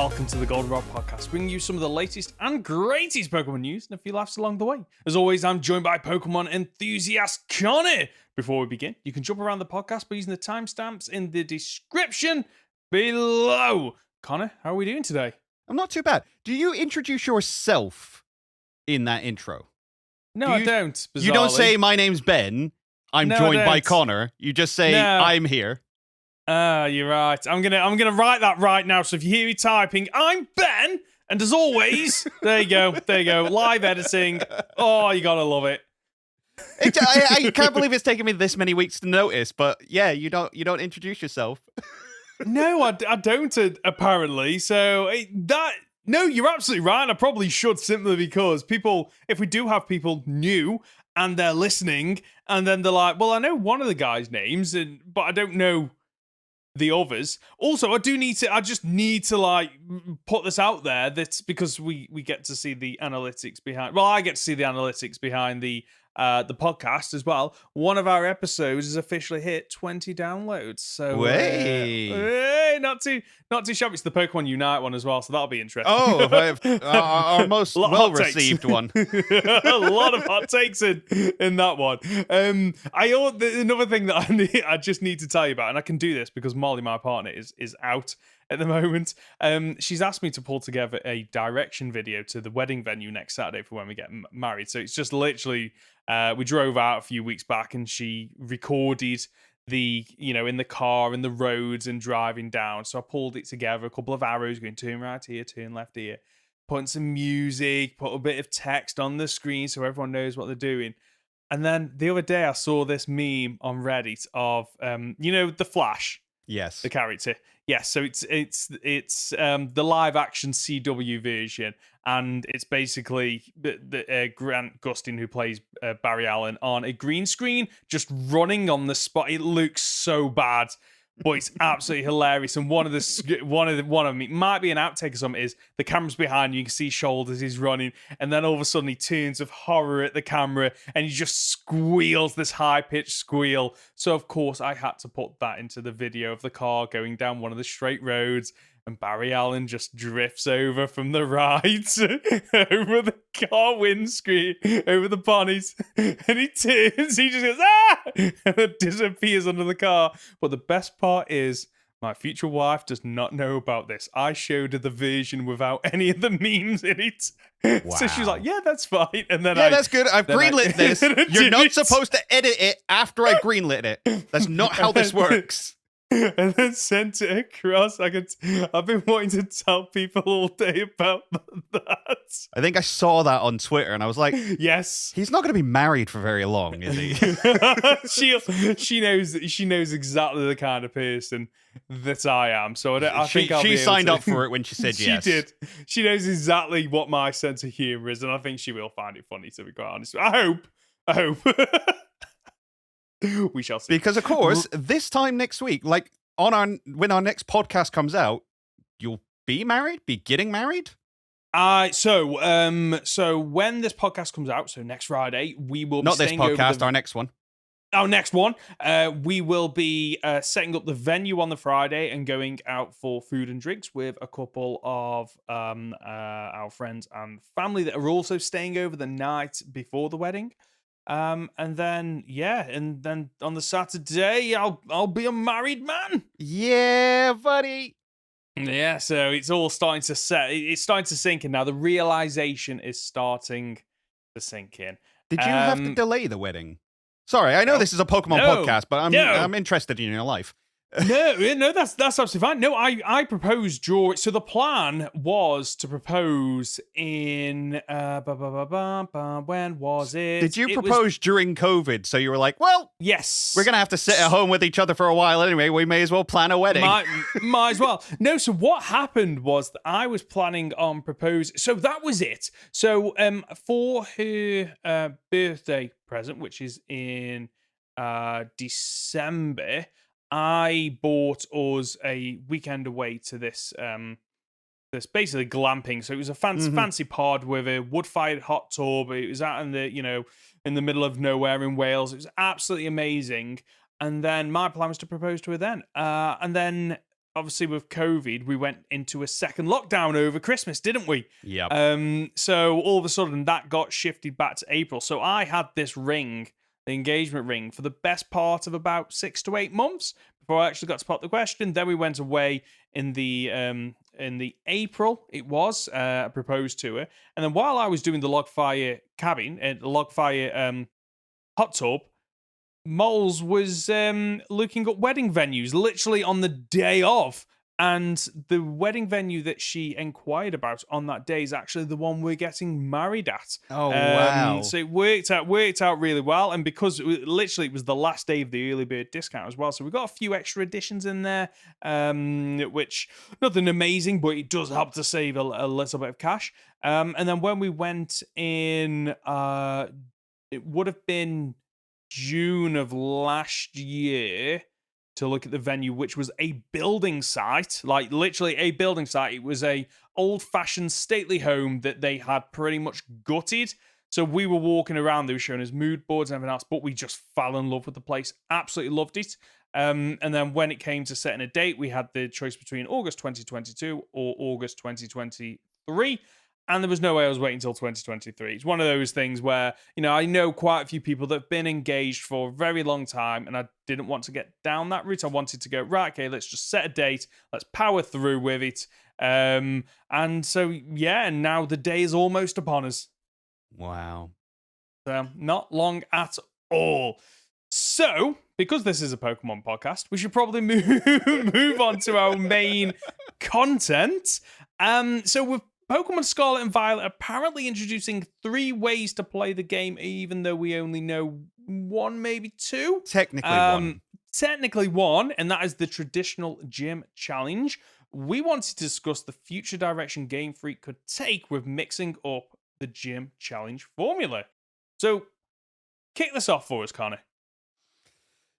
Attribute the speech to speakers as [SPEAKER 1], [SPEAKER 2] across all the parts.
[SPEAKER 1] welcome to the Goldenrod Podcast, bringing you some of the latest and greatest Pokemon news and a few laughs along the way. As always, I'm joined by Pokemon enthusiast Conor. Before we begin, you can jump around the podcast by using the timestamps in the description below. Conor, how are we doing today?
[SPEAKER 2] I'm not too bad. Do you introduce yourself in that intro?
[SPEAKER 1] No, I don't. Bizarrely.
[SPEAKER 2] You don't say, my name's Ben, I'm joined by Conor. You just say, I'm here.
[SPEAKER 1] You're right. I'm gonna write that right now. So if you hear me typing, I'm Ben, and as always, there you go, live editing. Oh, you gotta love it.
[SPEAKER 2] I can't believe it's taken me this many weeks to notice, but yeah, you don't introduce yourself.
[SPEAKER 1] No, I don't. Apparently, no, you're absolutely right. I probably should, simply because if we do have people new and they're listening, and then they're like, well, I know one of the guys' names, but I don't know the others. Also, I just need to like put this out there. That's because we get to see the analytics behind. Well, I get to see the analytics behind the podcast as well. One of our episodes has officially hit 20 downloads. So not too shabby. It's the Pokemon Unite one as well, so that'll be interesting.
[SPEAKER 2] Oh, our most well-received one.
[SPEAKER 1] A lot of hot takes in that one. Another thing that I just need to tell you about, and I can do this because Molly, my partner, is out at the moment. She's asked me to pull together a direction video to the wedding venue next Saturday for when we get married. So it's just literally, we drove out a few weeks back and she recorded in the car and the roads and driving down. So I pulled it together, a couple of arrows going turn right here, turn left here, putting some music, put a bit of text on the screen so everyone knows what they're doing. And then the other day I saw this meme on Reddit of, the Flash.
[SPEAKER 2] Yes.
[SPEAKER 1] The character. Yes, so it's the live action CW version, and it's basically the Grant Gustin, who plays Barry Allen, on a green screen, just running on the spot. It looks so bad, but it's absolutely hilarious. And one of them, it might be an outtake or something, is the camera's behind you, you can see shoulders, he's running, and then all of a sudden he turns with horror at the camera and he just squeals this high-pitched squeal. So of course I had to put that into the video of the car going down one of the straight roads, and Barry Allen just drifts over from the right over the car windscreen, over the bonnet, and he turns, he just goes, ah! And then disappears under the car. But the best part is, my future wife does not know about this. I showed her the version without any of the memes in it. Wow. So she's like, yeah, that's fine. And then
[SPEAKER 2] that's good. I've greenlit this. You're not supposed to edit it after I greenlit it. That's not how this works.
[SPEAKER 1] And then sent it across. I've been wanting to tell people all day about that.
[SPEAKER 2] I think I saw that on Twitter and I was like,
[SPEAKER 1] yes,
[SPEAKER 2] he's not going to be married for very long, is he?
[SPEAKER 1] She knows exactly the kind of person that I am. So I think
[SPEAKER 2] she signed up for it when she said yes.
[SPEAKER 1] She did. She knows exactly what my sense of humor is, and I think she will find it funny, to be quite honest. I hope. We shall see.
[SPEAKER 2] Because of course, this time next week, like when our next podcast comes out, you'll be getting married.
[SPEAKER 1] So when this podcast comes out, so next Friday, we will be
[SPEAKER 2] not this podcast, our next one.
[SPEAKER 1] Our next one, we will be setting up the venue on the Friday and going out for food and drinks with a couple of our friends and family that are also staying over the night before the wedding. And then on the Saturday, I'll be a married man.
[SPEAKER 2] Yeah, buddy.
[SPEAKER 1] Yeah, so it's all starting to it's starting to sink in now. The realization is starting to sink in.
[SPEAKER 2] Did you have to delay the wedding? Sorry, I know this is a Pokemon podcast, but I'm interested in your life.
[SPEAKER 1] No, that's absolutely fine. No, I proposed during. So the plan was to propose in when was it?
[SPEAKER 2] Did you propose during COVID? So you were like, well,
[SPEAKER 1] yes,
[SPEAKER 2] we're gonna have to sit at home with each other for a while anyway. We may as well plan a wedding.
[SPEAKER 1] Might as well. No, so what happened was that I was planning on proposing. So that was it. So for her birthday present, which is in December, I bought us a weekend away to this basically glamping. So it was a fancy pod with a wood-fired hot tub. It was out in the middle of nowhere in Wales. It was absolutely amazing. And then my plan was to propose to her then. And then obviously with COVID, we went into a second lockdown over Christmas, didn't we?
[SPEAKER 2] Yep.
[SPEAKER 1] So all of a sudden that got shifted back to April. So I had this ring, the engagement ring, for the best part of about 6 to 8 months before I actually got to pop the question. Then we went away in the April. It was I proposed to her, and then while I was doing the Logfire cabin and the Logfire hot tub, Moles was looking at wedding venues literally on the day of. And the wedding venue that she inquired about on that day is actually the one we're getting married at.
[SPEAKER 2] Oh, wow.
[SPEAKER 1] So it worked out really well. And because literally it was the last day of the early bird discount as well. So we got a few extra additions in there, which nothing amazing, but it does help to save a little bit of cash. And then when we went in, it would have been June of last year to look at the venue, which was a building site, like literally a building site. It was a old-fashioned stately home that they had pretty much gutted. So we were walking around, they were showing us mood boards and everything else, but we just fell in love with the place. Absolutely loved it. And then when it came to setting a date, we had the choice between August 2022 or August 2023. And there was no way I was waiting until 2023. It's one of those things where, I know quite a few people that have been engaged for a very long time, and I didn't want to get down that route. I wanted to go, right, okay, let's just set a date. Let's power through with it. And so, yeah, and now the day is almost upon us.
[SPEAKER 2] Wow.
[SPEAKER 1] So, not long at all. So, because this is a Pokemon podcast, we should probably move on to our main content. So with Pokemon Scarlet and Violet apparently introducing 3 ways to play the game, even though we only know 1, maybe 2.
[SPEAKER 2] Technically 1.
[SPEAKER 1] Technically 1, and that is the traditional gym challenge. We wanted to discuss the future direction Gamefreak could take with mixing up the gym challenge formula. So, kick this off for us, Conor.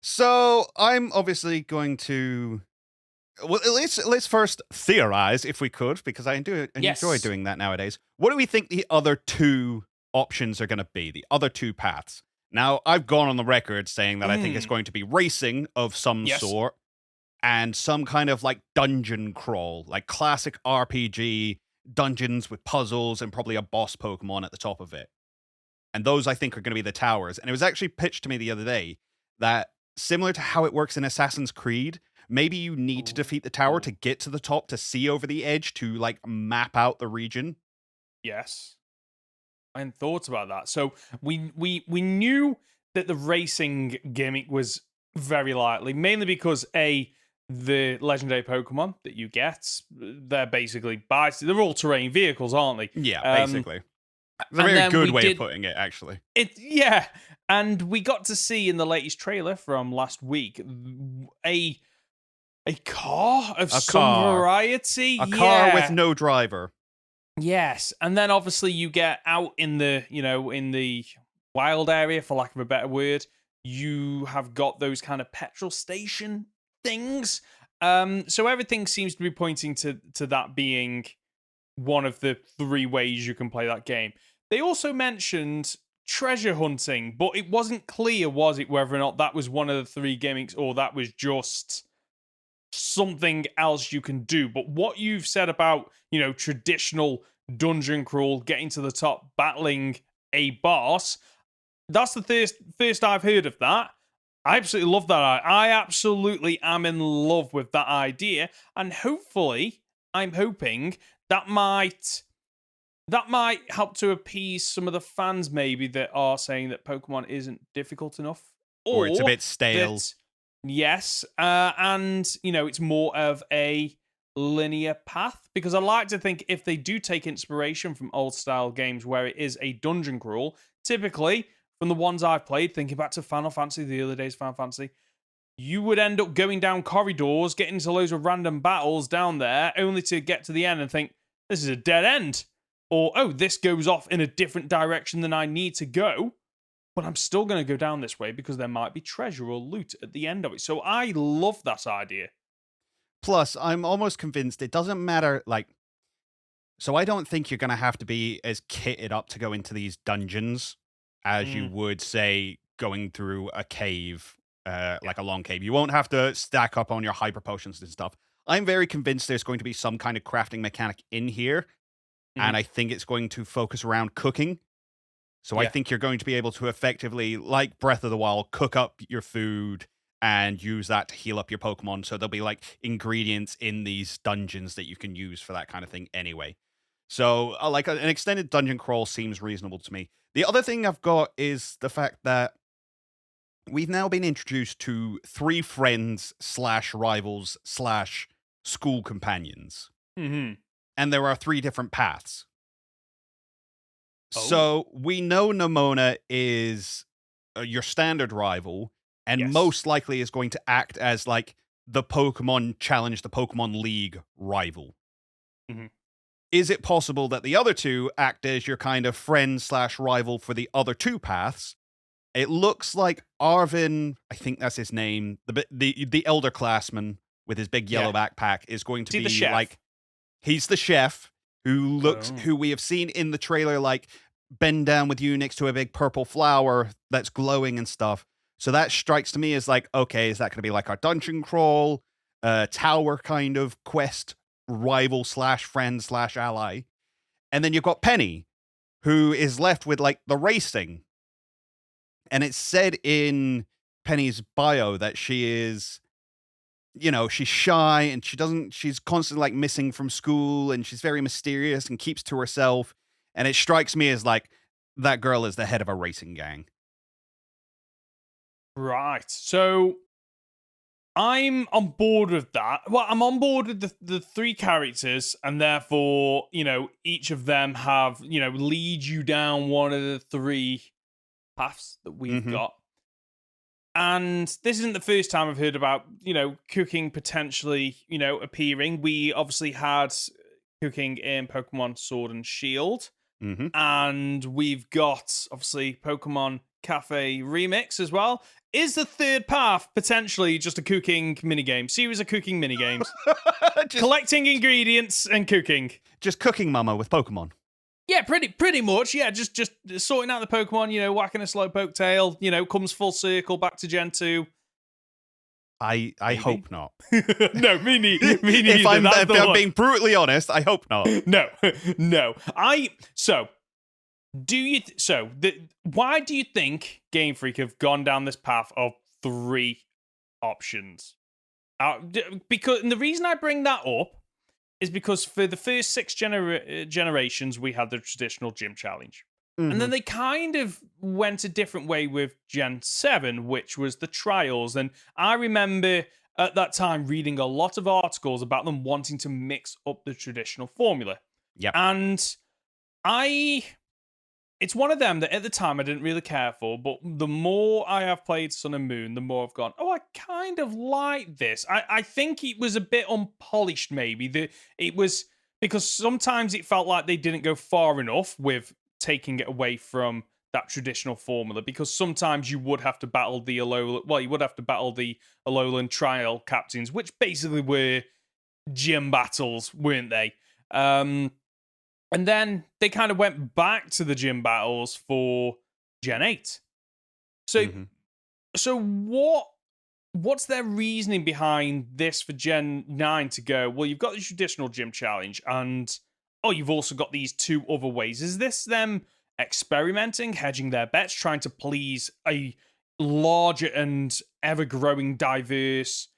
[SPEAKER 2] So, I'm obviously going to... Well, let's first theorize, if we could, because I enjoy doing that nowadays. What do we think the other 2 options are going to be, the other 2 paths? Now, I've gone on the record saying that I think it's going to be racing of some sort and some kind of like dungeon crawl, like classic RPG dungeons with puzzles and probably a boss Pokemon at the top of it. And those, I think, are going to be the towers. And it was actually pitched to me the other day that similar to how it works in Assassin's Creed, maybe you need to defeat the tower to get to the top to see over the edge to like map out the region.
[SPEAKER 1] Yes. I hadn't thought about that. So we knew that the racing gimmick was very likely, mainly because the legendary Pokemon that you get, they're basically they're all-terrain vehicles, aren't they?
[SPEAKER 2] Yeah, basically. It's a very good way of putting it, actually.
[SPEAKER 1] And we got to see in the latest trailer from last week a car of some variety.
[SPEAKER 2] A car with no driver.
[SPEAKER 1] Yes. And then obviously you get out in the wild area, for lack of a better word. You have got those kind of petrol station things. So everything seems to be pointing to that being one of the 3 ways you can play that game. They also mentioned treasure hunting, but it wasn't clear, was it, whether or not that was one of the 3 gimmicks or that was just something else you can do. But what you've said about, traditional dungeon crawl, getting to the top, battling a boss, that's the first I've heard of that. I absolutely love that. I absolutely am in love with that idea. And hopefully, I'm hoping that might help to appease some of the fans maybe that are saying that Pokemon isn't difficult enough.
[SPEAKER 2] Or it's a bit stale.
[SPEAKER 1] Yes, and it's more of a linear path, because I like to think if they do take inspiration from old style games where it is a dungeon crawl, typically from the ones I've played, thinking back to Final Fantasy, the early days of Final Fantasy, you would end up going down corridors, getting into loads of random battles down there, only to get to the end and think, this is a dead end. Or, oh, this goes off in a different direction than I need to go. But I'm still going to go down this way because there might be treasure or loot at the end of it. So I love that idea.
[SPEAKER 2] Plus, I'm almost convinced it doesn't matter, so I don't think you're going to have to be as kitted up to go into these dungeons as you would, say, going through a cave, like a long cave. You won't have to stack up on your hyper potions and stuff. I'm very convinced there's going to be some kind of crafting mechanic in here, and I think it's going to focus around cooking. So I think you're going to be able to effectively, like Breath of the Wild, cook up your food and use that to heal up your Pokemon. So there'll be like ingredients in these dungeons that you can use for that kind of thing anyway. So like an extended dungeon crawl seems reasonable to me. The other thing I've got is the fact that we've now been introduced to 3 friends / rivals / school companions.
[SPEAKER 1] Mm-hmm.
[SPEAKER 2] And there are 3 different paths. So we know Nimona is your standard rival, and most likely is going to act as like the Pokemon Challenge, the Pokemon League rival.
[SPEAKER 1] Mm-hmm.
[SPEAKER 2] Is it possible that the other 2 act as your kind of friend / rival for the other 2 paths? It looks like Arvin, I think that's his name, the elder classman with his big yellow backpack is going to be like, he's the chef who we have seen in the trailer, like bend down with you next to a big purple flower that's glowing and stuff. So that strikes to me as like, okay, is that going to be like our dungeon crawl, tower kind of quest rival / friend / ally? And then you've got Penny, who is left with like the racing. And it's said in Penny's bio that she is, she's shy and she's constantly like missing from school, and she's very mysterious and keeps to herself. And it strikes me as like that girl is the head of a racing gang.
[SPEAKER 1] Right. So I'm on board with that. Well, I'm on board with the 3 characters, and therefore, each of them have, lead you down one of the 3 paths that we've got. And this isn't the first time I've heard about, cooking potentially, appearing. We obviously had cooking in Pokemon Sword and Shield. And we've got, obviously, Pokemon Cafe Remix as well. Is the 3rd path potentially just a cooking minigame? Series of cooking minigames. Collecting ingredients and cooking.
[SPEAKER 2] Just Cooking Mama with Pokemon.
[SPEAKER 1] Yeah, pretty much. Yeah, just sorting out the Pokemon, whacking a Slowpoke tail, comes full circle back to Gen 2.
[SPEAKER 2] I hope not.
[SPEAKER 1] No, me neither.
[SPEAKER 2] If I'm being brutally honest, I hope not.
[SPEAKER 1] No. Why do you think Gamefreak have gone down this path of 3 options? Because and the reason I bring that up is because for the first 6 generations, we had the traditional gym challenge. And then they kind of went a different way with Gen 7, which was the trials. And I remember at that time reading a lot of articles about them wanting to mix up the traditional formula.
[SPEAKER 2] Yep.
[SPEAKER 1] And it's one of them that at the time I didn't really care for, but the more I have played Sun and Moon, the more I've gone, I kind of like this. I think it was a bit unpolished, maybe. It was because sometimes it felt like they didn't go far enough with taking it away from that traditional formula, because sometimes you would have to battle the Alolan trial captains, which basically were gym battles, weren't they? And then they kind of went back to the gym battles for Gen 8. So what's their reasoning behind this for Gen 9 to go, well, you've got the traditional gym challenge, and you've also got these 2 other ways. Is this them experimenting, hedging their bets, trying to please a larger and ever-growing, diverse,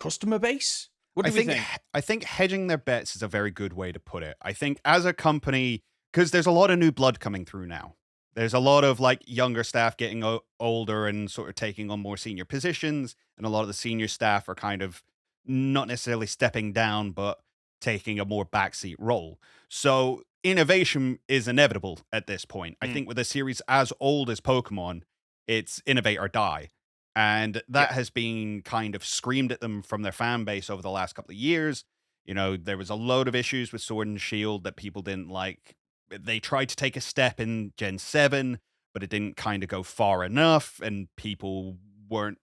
[SPEAKER 1] customer base? What do we think?
[SPEAKER 2] I think hedging their bets is a very good way to put it. I think as a company, because there's a lot of new blood coming through now. There's a lot of like younger staff getting older and sort of taking on more senior positions, and a lot of the senior staff are kind of not necessarily stepping down, but taking a more backseat role. So innovation is inevitable at this point. I think with a series as old as Pokemon, it's innovate or die. And that has been kind of screamed at them from their fan base over the last couple of years. There was a load of issues with Sword and Shield that people didn't like. They tried to take a step in Gen 7, but it didn't kind of go far enough, and people weren't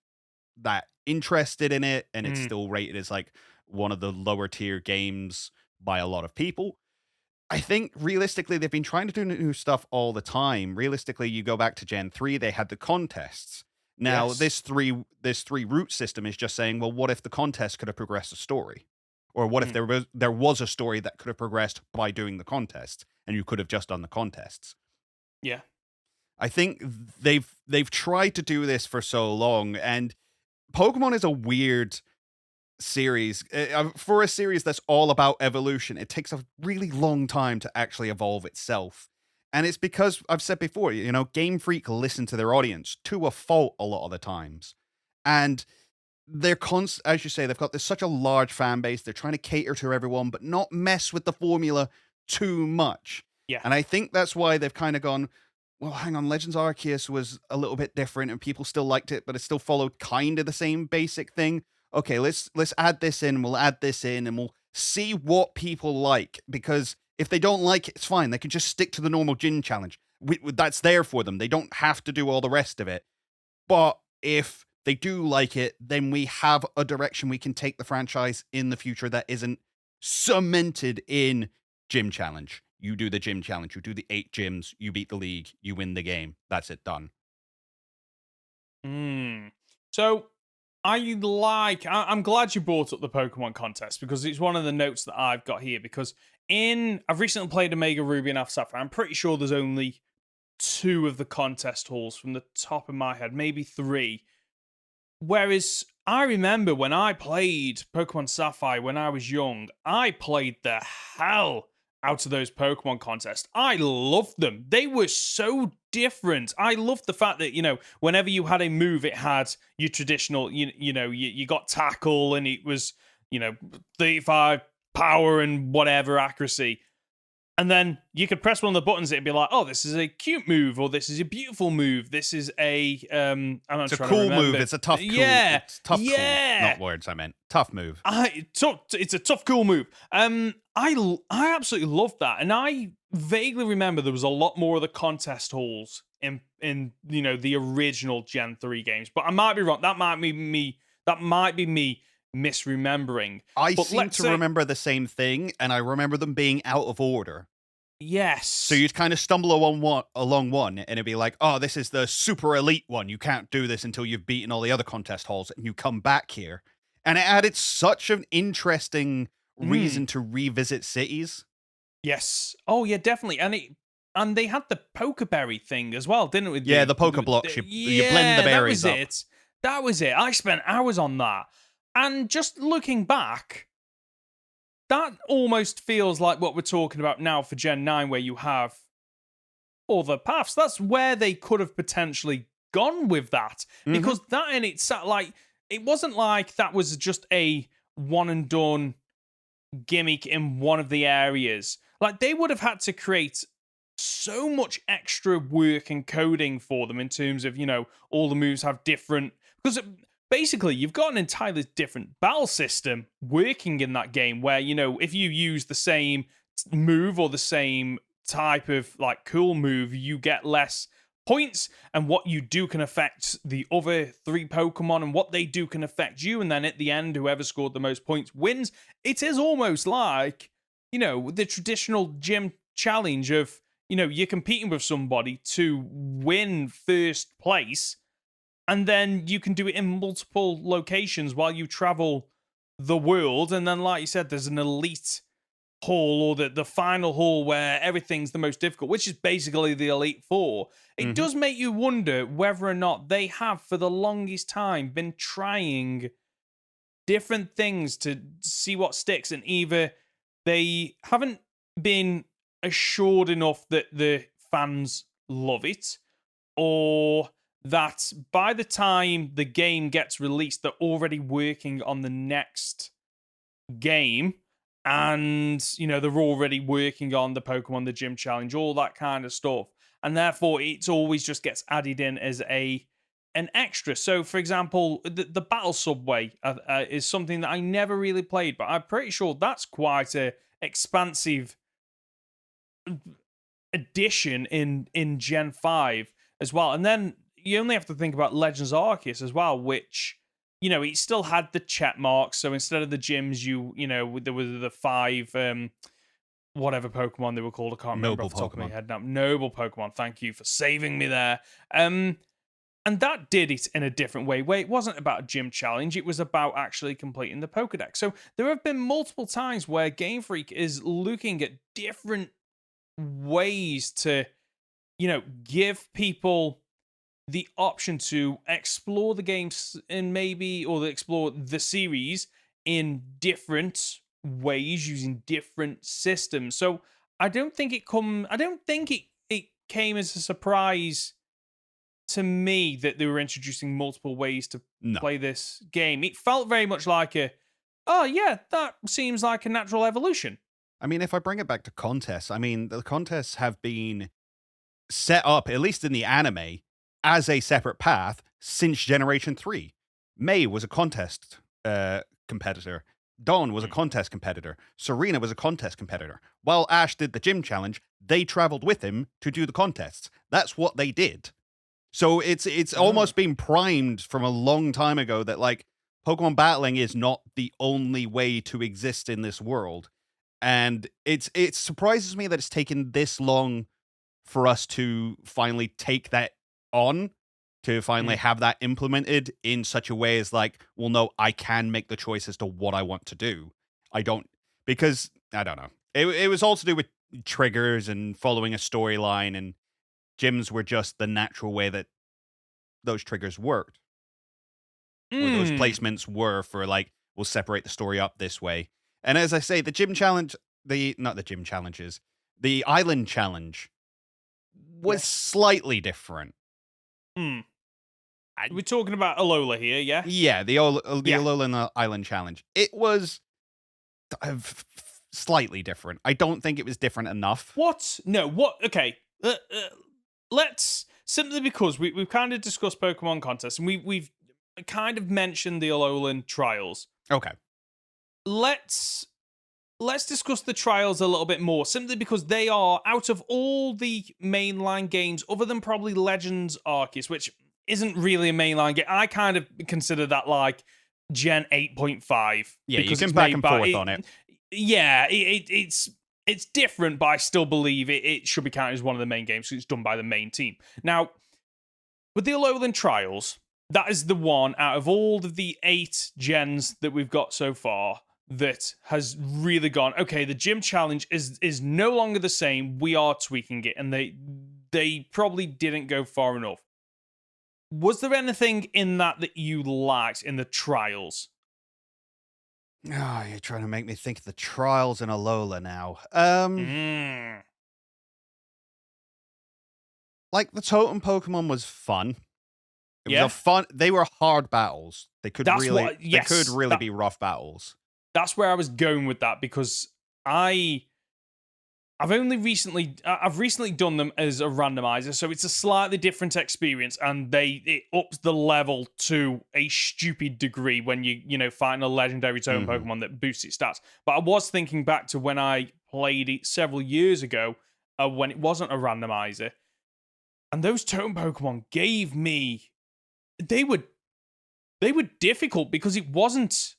[SPEAKER 2] that interested in it, and it's still rated as like one of the lower tier games by a lot of people. I think realistically, they've been trying to do new stuff all the time. Realistically, you go back to Gen 3, they had the contests. Now,
[SPEAKER 1] Yes.
[SPEAKER 2] this three route system is just saying, well, what if the contest could have progressed a story? Or what if there was a story that could have progressed by doing the contests, and you could have just done the contests?
[SPEAKER 1] Yeah.
[SPEAKER 2] I think they've tried to do this for so long, and Pokemon is a weird series. For a series that's all about evolution, it takes a really long time to actually evolve itself. And it's because, I've said before, Game Freak listen to their audience to a fault a lot of the times. And they're as you say, they've got this such a large fan base. They're trying to cater to everyone, but not mess with the formula too much.
[SPEAKER 1] Yeah.
[SPEAKER 2] And I think that's why they've kind of gone, well, hang on, Legends Arceus was a little bit different and people still liked it, but it still followed kind of the same basic thing. Okay, let's add this in, we'll add this in, and we'll see what people like. Because if they don't like it, it's fine. They can just stick to the normal gym challenge. That's there for them. They don't have to do all the rest of it. But if they do like it, then we have a direction we can take the franchise in the future that isn't cemented in gym challenge. You do the gym challenge. You do the 8 gyms. You beat the league. You win the game. That's it. Done.
[SPEAKER 1] So I'm glad you brought up the Pokemon contest, because it's one of the notes that I've got here. Because I've recently played Omega Ruby and Alpha Sapphire. I'm pretty sure there's only 2 of the contest halls from the top of my head, maybe 3. Whereas I remember when I played Pokemon Sapphire when I was young, I played the hell out of those Pokemon contests. I loved them. They were so different. I loved the fact that, whenever you had a move, it had your traditional, you got tackle, and it was, 35 power and whatever accuracy. And then you could press one of the buttons, it'd be like, oh, this is a cute move, or this is a beautiful move. This is it's
[SPEAKER 2] a cool move. It's a tough, cool.
[SPEAKER 1] Yeah.
[SPEAKER 2] It's tough,
[SPEAKER 1] yeah.
[SPEAKER 2] cool. Not words I meant. Tough move.
[SPEAKER 1] It's a tough, cool move. I absolutely loved that. And I vaguely remember there was a lot more of the contest halls in the original Gen 3 games. But I might be wrong. That might be me misremembering.
[SPEAKER 2] I seem to remember the same thing, and I remember them being out of order.
[SPEAKER 1] Yes.
[SPEAKER 2] So you'd kind of stumble along one, and it'd be like, oh, this is the super elite one. You can't do this until you've beaten all the other contest halls, and you come back here. And it added such an interesting reason to revisit cities.
[SPEAKER 1] Yes. Oh, yeah, definitely. And they had the Pokeberry thing as well, didn't it?
[SPEAKER 2] Yeah, the Pokeblocks. You blend the berries up.
[SPEAKER 1] That was it. I spent hours on that. And just looking back, that almost feels like what we're talking about now for Gen 9, where you have other paths. That's where they could have potentially gone with that. Because that in itself, it wasn't like that was just a one and done gimmick in one of the areas. Like, they would have had to create so much extra work and coding for them in terms of, all the moves have different... Because... Basically, you've got an entirely different battle system working in that game where, if you use the same move or the same type of, cool move, you get less points, and what you do can affect the other 3 Pokemon, and what they do can affect you, and then at the end, whoever scored the most points wins. It is almost like, the traditional gym challenge of, you're competing with somebody to win first place, and then you can do it in multiple locations while you travel the world. And then, like you said, there's an elite hall, or the final hall where everything's the most difficult, which is basically the Elite Four. It does make you wonder whether or not they have, for the longest time, been trying different things to see what sticks, and either they haven't been assured enough that the fans love it, or that by the time the game gets released, they're already working on the next game, and, they're already working on the Pokemon, the Gym Challenge, all that kind of stuff. And therefore, it always just gets added in as an extra. So, for example, the Battle Subway is something that I never really played, but I'm pretty sure that's quite a expansive addition in Gen 5 as well. And then you only have to think about Legends Arceus as well, which, it still had the check marks. So instead of the gyms, there were the 5, whatever Pokemon they were called. I can't remember off the top of my head now. Noble Pokemon. Thank you for saving me there. And that did it in a different way, where it wasn't about a gym challenge, it was about actually completing the Pokedex. So there have been multiple times where Game Freak is looking at different ways to, give people the option to explore the games or explore the series in different ways using different systems. So I don't think it came as a surprise to me that they were introducing multiple ways to play this game. It felt very much like oh yeah, that seems like a natural evolution.
[SPEAKER 2] I mean, if I bring it back to contests, I mean, the contests have been set up, at least in the anime, as a separate path since Generation 3. May was a contest competitor. Dawn was a contest competitor. Serena was a contest competitor. While Ash did the gym challenge, they traveled with him to do the contests. That's what they did. So it's almost been primed from a long time ago that, like, Pokemon battling is not the only way to exist in this world. And it surprises me that it's taken this long for us to finally take that on, to finally have that implemented in such a way as like, well, no, I can make the choice as to what I want to do. Because I don't know. It was all to do with triggers and following a storyline, and gyms were just the natural way that those triggers worked. Where those placements were for, like, we'll separate the story up this way. And as I say, the gym challenge, not the gym challenges, the island challenge was slightly different.
[SPEAKER 1] We're talking about Alola here, yeah?
[SPEAKER 2] Yeah, the Alola and the island challenge. It was slightly different. I don't think it was different enough.
[SPEAKER 1] What? No, what? Okay. Let's, simply because we've kind of discussed Pokemon contests, and we've kind of mentioned the Alolan trials.
[SPEAKER 2] Okay.
[SPEAKER 1] Let's discuss the trials a little bit more, simply because they are, out of all the mainline games, other than probably Legends Arceus, which isn't really a mainline game. I kind of consider that like Gen 8.5.
[SPEAKER 2] Yeah, you can back and forth on it.
[SPEAKER 1] Yeah, it's different, but I still believe it should be counted as one of the main games because it's done by the main team. Now, with the Alolan Trials, that is the one out of all of the 8 gens that we've got so far that has really gone, okay, the gym challenge is no longer the same. We are tweaking it, and they probably didn't go far enough. Was there anything in that you liked in the trials?
[SPEAKER 2] Oh, you're trying to make me think of the trials in Alola now. Like, the totem Pokemon was fun. It was fun. They were hard battles. They could really be rough battles.
[SPEAKER 1] That's where I was going with that, because I've recently done them as a randomizer, so it's a slightly different experience, and it ups the level to a stupid degree when you find a legendary totem Pokemon that boosts its stats. But I was thinking back to when I played it several years ago, when it wasn't a randomizer, and those totem Pokemon gave me, they were difficult because it wasn't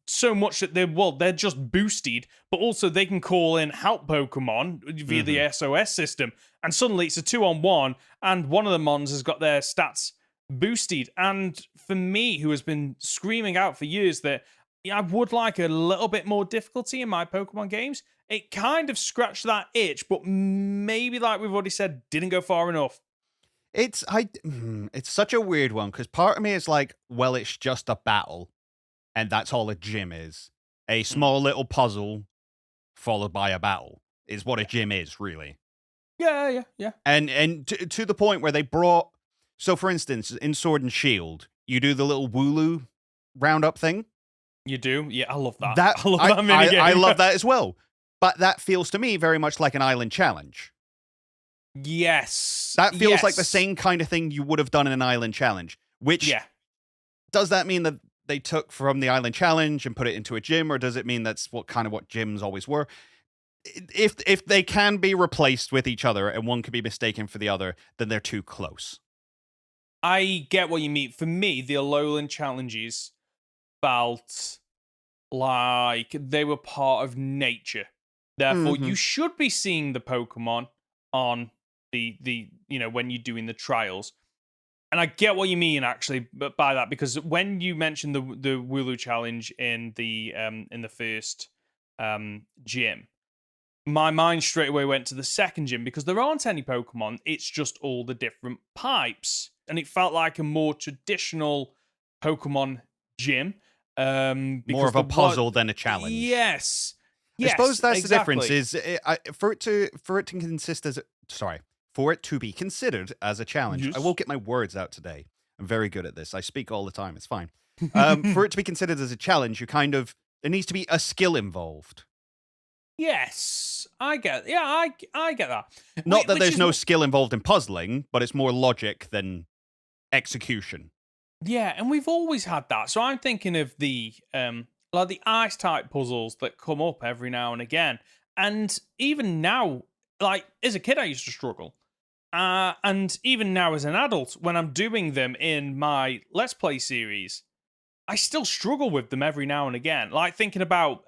[SPEAKER 1] so much that they're just boosted, but also they can call in help Pokemon via the SOS system, and suddenly it's a 2-on-1, and one of the Mons has got their stats boosted. And for me, who has been screaming out for years that I would like a little bit more difficulty in my Pokemon games, it kind of scratched that itch, but maybe, like we've already said, didn't go far enough.
[SPEAKER 2] It's such a weird one, because part of me is like, well, it's just a battle. And that's all a gym is. A small little puzzle followed by a battle is what a gym is, really.
[SPEAKER 1] Yeah.
[SPEAKER 2] And to the point where they brought... So, for instance, in Sword and Shield, you do the little Wooloo roundup thing.
[SPEAKER 1] You do? Yeah, I love that.
[SPEAKER 2] I love that minigame. I love that as well. But that feels to me very much like an island challenge.
[SPEAKER 1] Yes.
[SPEAKER 2] That feels like the same kind of thing you would have done in an island challenge. Which, does that mean that they took from the island challenge and put it into a gym, or does it mean that's what gyms always were? If they can be replaced with each other and one can be mistaken for the other, then they're too close.
[SPEAKER 1] I get what you mean. For me, the Alolan challenges felt like they were part of nature. Therefore, you should be seeing the Pokemon on the when you're doing the trials. And I get what you mean actually, but by that, because when you mentioned the Wooloo challenge in the first gym, my mind straight away went to the second gym because there aren't any Pokemon. It's just all the different pipes, and it felt like a more traditional Pokemon gym.
[SPEAKER 2] More of a puzzle than a challenge.
[SPEAKER 1] Yes.
[SPEAKER 2] I suppose that's exactly the difference. Is for it to be considered as a challenge. Yes. I will get my words out today. I'm very good at this. I speak all the time. It's fine. For it to be considered as a challenge, there needs to be a skill involved.
[SPEAKER 1] Yes, I get. Yeah, I get that.
[SPEAKER 2] Not that there's no skill involved in puzzling, but it's more logic than execution.
[SPEAKER 1] Yeah, and we've always had that. So I'm thinking of the like the ice type puzzles that come up every now and again. And even now, like as a kid, I used to struggle. And even now as an adult, when I'm doing them in my Let's Play series, I still struggle with them every now and again. Like thinking about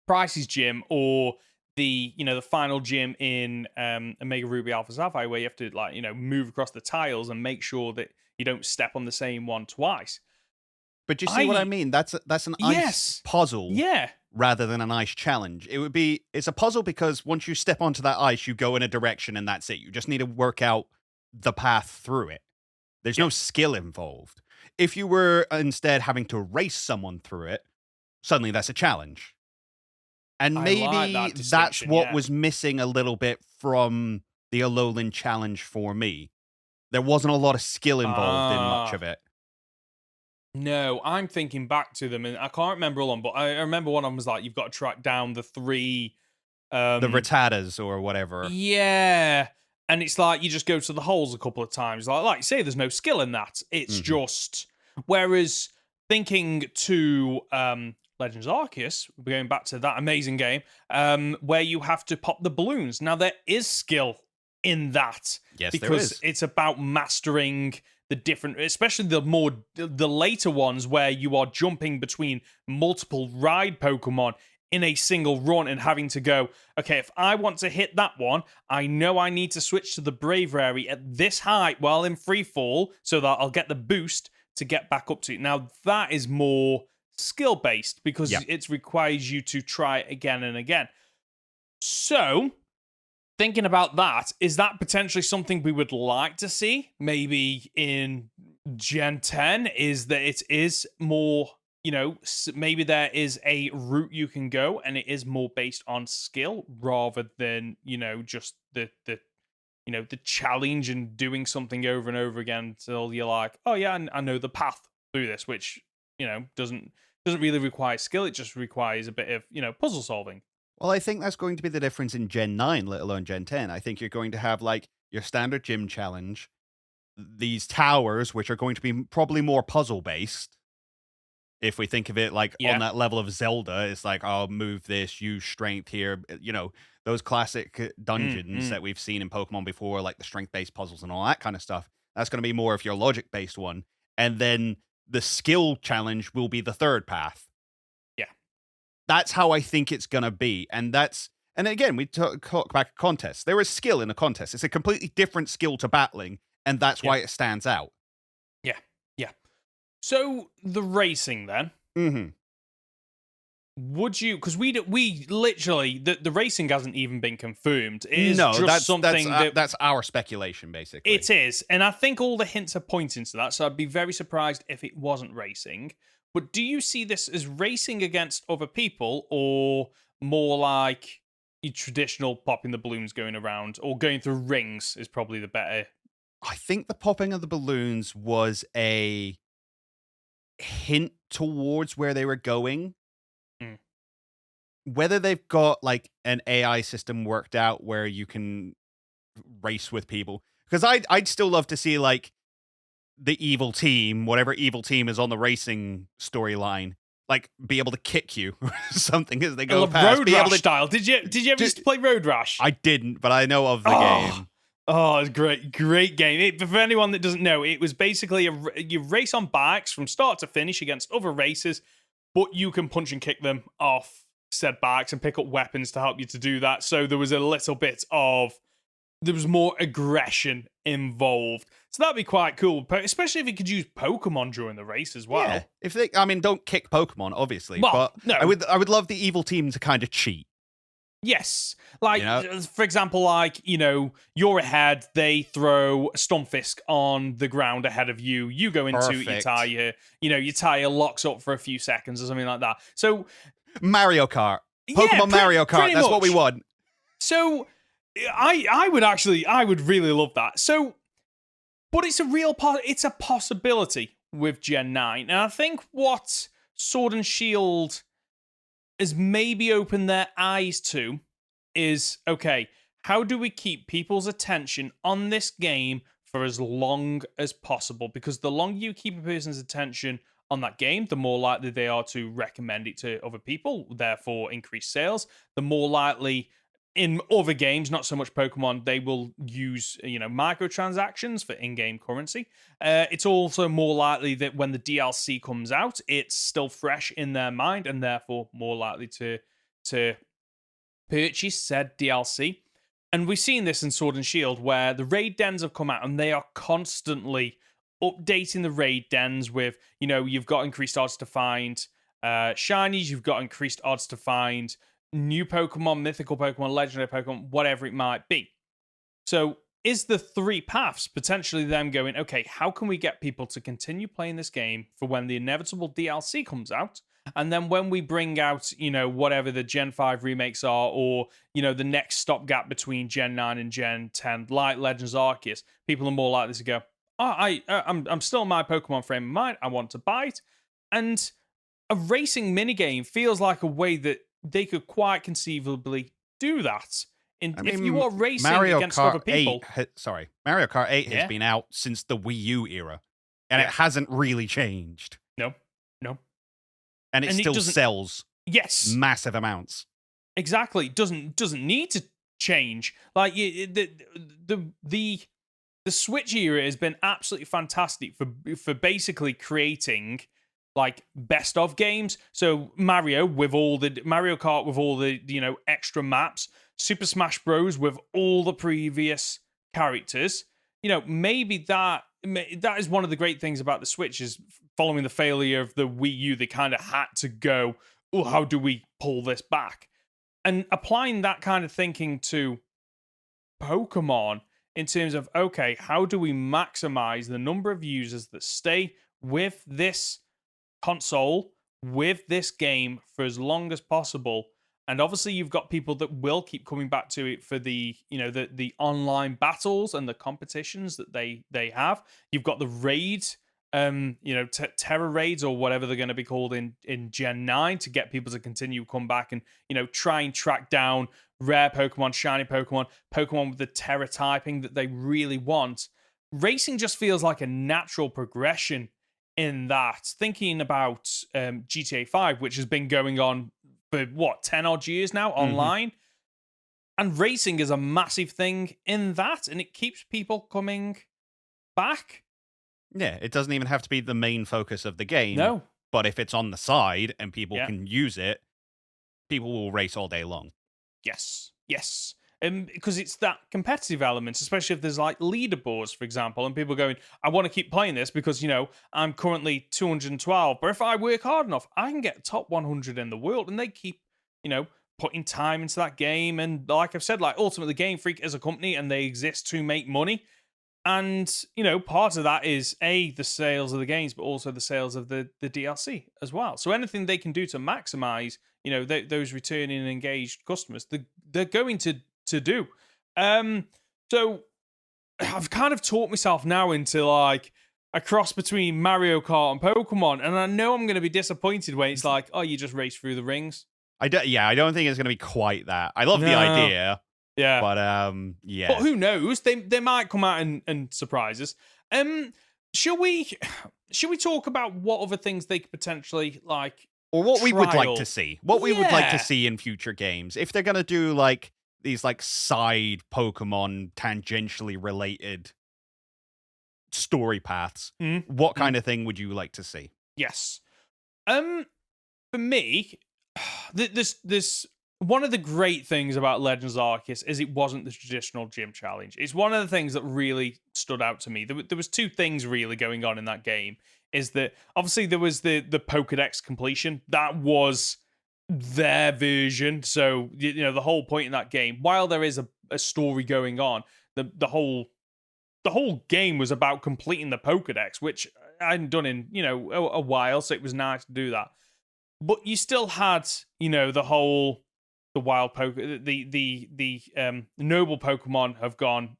[SPEAKER 1] Price's gym or the final gym in Omega Ruby Alpha Sapphire, where you have to move across the tiles and make sure that you don't step on the same one twice.
[SPEAKER 2] But you see what I mean? That's an ice puzzle, rather than an ice challenge. It's a puzzle because once you step onto that ice, you go in a direction and that's it. You just need to work out the path through it. There's no skill involved. If you were instead having to race someone through it, suddenly that's a challenge. And maybe that's what was missing a little bit from the Alolan challenge for me. There wasn't a lot of skill involved in much of it.
[SPEAKER 1] No, I'm thinking back to them, and I can't remember all of them, but I remember one of them was like, you've got to track down the 3...
[SPEAKER 2] the Rattatas or whatever.
[SPEAKER 1] Yeah. And it's like, you just go to the holes a couple of times. Like you say, there's no skill in that. It's just... Whereas, thinking to Legends Arceus, we're going back to that amazing game, where you have to pop the balloons. Now, there is skill in that.
[SPEAKER 2] Yes,
[SPEAKER 1] because
[SPEAKER 2] there is.
[SPEAKER 1] It's about mastering the different, especially the later ones where you are jumping between multiple ride Pokemon in a single run and having to go, okay, if I want to hit that one, I know I need to switch to the Braviary at this height while in free fall so that I'll get the boost to get back up to it. Now, that is more skill based because it requires you to try it again and again. So, thinking about that, is that potentially something we would like to see? Maybe in Gen 10, is that it is more, maybe there is a route you can go and it is more based on skill rather than, just the challenge and doing something over and over again until you're like, oh yeah, I know the path through this, which, doesn't really require skill. It just requires a bit of, puzzle solving.
[SPEAKER 2] Well, I think that's going to be the difference in Gen 9, let alone Gen 10. I think you're going to have, like, your standard gym challenge, these towers, which are going to be probably more puzzle-based. If we think of it, like, on that level of Zelda, it's like, oh, move this, use strength here. Those classic dungeons that we've seen in Pokemon before, like the strength-based puzzles and all that kind of stuff. That's going to be more of your logic-based one. And then the skill challenge will be the third path. That's how I think it's going to be. And again, we talk back at contests. There is skill in a contest. It's a completely different skill to battling, and that's why it stands out.
[SPEAKER 1] Yeah. So, the racing then.
[SPEAKER 2] Mm-hmm.
[SPEAKER 1] Would you, because we literally, the racing hasn't even been confirmed. It is
[SPEAKER 2] that's our speculation, basically.
[SPEAKER 1] It is. And I think all the hints are pointing to that. So I'd be very surprised if it wasn't racing. But do you see this as racing against other people or more like your traditional popping the balloons going around or going through rings is probably the better?
[SPEAKER 2] I think the popping of the balloons was a hint towards where they were going. Whether they've got like an AI system worked out where you can race with people. Because I'd still love to see like the evil team, whatever evil team is on the racing storyline, like be able to kick you or something as they go past.
[SPEAKER 1] Road Rash style. Did you ever used to play Road Rash?
[SPEAKER 2] I didn't, but I know of the game.
[SPEAKER 1] Oh, it's great game. For anyone that doesn't know, it was basically you race on bikes from start to finish against other racers, but you can punch and kick them off said bikes and pick up weapons to help you to do that. So there was a little bit of there was more aggression involved. So that'd be quite cool, especially if you could use Pokemon during the race as well.
[SPEAKER 2] Yeah. If they, don't kick Pokemon, obviously,
[SPEAKER 1] Well,
[SPEAKER 2] but
[SPEAKER 1] no.
[SPEAKER 2] I would love the evil team to kind of cheat.
[SPEAKER 1] Yes. Like, for example, like, you're ahead, they throw a Stunfisk on the ground ahead of you. You go into it, your tire locks up for a few seconds or something like that. So
[SPEAKER 2] Mario Kart. Pokemon Mario Kart, that's what we want.
[SPEAKER 1] So I would really love that. So, but it's it's a possibility with Gen 9. And I think what Sword and Shield has maybe opened their eyes to is, okay, how do we keep people's attention on this game for as long as possible? Because the longer you keep a person's attention on that game, the more likely they are to recommend it to other people, therefore increase sales. The more likely in other games, not so much Pokemon, they will use, microtransactions for in-game currency. It's also more likely that when the DLC comes out, it's still fresh in their mind and therefore more likely to purchase said DLC. And we've seen this in Sword and Shield where the raid dens have come out and they are constantly updating the raid dens with, you've got increased odds to find shinies, you've got increased odds to find new Pokemon, mythical Pokemon, legendary Pokemon, whatever it might be. So is the 3 paths potentially them going, okay, how can we get people to continue playing this game for when the inevitable DLC comes out? And then when we bring out, whatever the Gen 5 remakes are, or, the next stopgap between Gen 9 and Gen 10, like Legends Arceus, people are more likely to go, I'm still in my Pokemon frame of mind, I want to buy it. And a racing minigame feels like a way that they could quite conceivably do that. If you are racing against other people.
[SPEAKER 2] Mario Kart 8 has been out since the Wii U era, and it hasn't really changed.
[SPEAKER 1] No.
[SPEAKER 2] And it still sells massive amounts.
[SPEAKER 1] Exactly. Doesn't need to change. Like the Switch era has been absolutely fantastic for basically creating like best of games. So Mario Kart with all the extra maps, Super Smash Bros with all the previous characters. Maybe that is one of the great things about the Switch is following the failure of the Wii U, they kind of had to go, oh, how do we pull this back? And applying that kind of thinking to Pokemon in terms of, okay, how do we maximize the number of users that stay with this console, with this game for as long as possible? And obviously you've got people that will keep coming back to it for the online battles and the competitions that they have. You've got the raids, terror raids or whatever they're going to be called in Gen 9 to get people to continue come back and, try and track down rare Pokemon, shiny Pokemon with the terror typing that they really want. Racing just feels like a natural progression in that. Thinking about GTA 5, which has been going on for 10 odd years now online, and racing is a massive thing in that, and it keeps people coming back.
[SPEAKER 2] Yeah, it doesn't even have to be the main focus of the game.
[SPEAKER 1] No.
[SPEAKER 2] But if it's on the side and people can use it, people will race all day long.
[SPEAKER 1] Yes. Because it's that competitive element, especially if there's like leaderboards, for example, and people going, I want to keep playing this because, I'm currently 212, but if I work hard enough, I can get top 100 in the world. And they keep, putting time into that game. And like I've said, like ultimately Gamefreak is a company and they exist to make money. And, part of that is the sales of the games, but also the sales of the DLC as well. So anything they can do to maximize, those returning and engaged customers, they're going to do. So I've kind of taught myself now into like a cross between Mario Kart and Pokemon, and I know I'm going to be disappointed when it's like, oh, you just race through the rings.
[SPEAKER 2] I don't think it's going to be quite that. I love the idea.
[SPEAKER 1] Yeah.
[SPEAKER 2] But
[SPEAKER 1] But who knows? They might come out and surprise us. Should we talk about what other things they could potentially like,
[SPEAKER 2] or what we would like to see? What we would like to
[SPEAKER 1] Yeah.
[SPEAKER 2] see in future games. If they're gonna do like these like side Pokemon tangentially related story paths, what kind of thing would you like to see?
[SPEAKER 1] Yes. For me, there's one of the great things about Legends Arceus is it wasn't the traditional gym challenge. It's one of the things that really stood out to me. There was two things really going on in that game. Is that obviously there was the Pokedex completion. That was their version. So the whole point in that game, while there is a story going on, the whole game was about completing the Pokedex, which I hadn't done in a while. So it was nice to do that. But you still had the wild the noble Pokemon have gone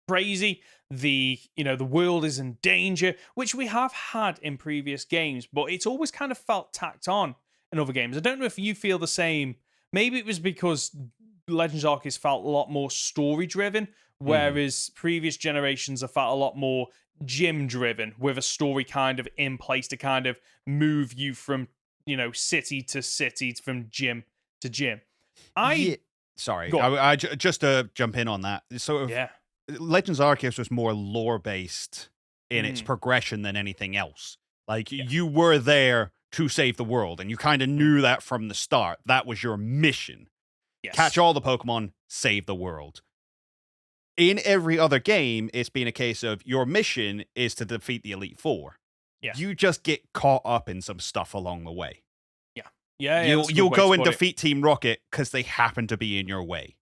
[SPEAKER 1] crazy. The world is in danger, which we have had in previous games, but it's always kind of felt tacked on in other games. I don't know if you feel the same. Maybe it was because Legends Arceus felt a lot more story driven, whereas previous generations have felt a lot more gym driven, with a story kind of in place to kind of move you from city to city, from gym to gym.
[SPEAKER 2] Sorry, I just to jump in on that. Sort of, Legends Arceus was more lore based in its progression than anything else. Like you were there to save the world, and you kind of knew that from the start. That was your mission. Yes. Catch all the Pokemon, save the world. In every other game, it's been a case of your mission is to defeat the Elite Four. Yeah. You just get caught up in some stuff along the way. You'll go and defeat Team Rocket because they happen to be in your way.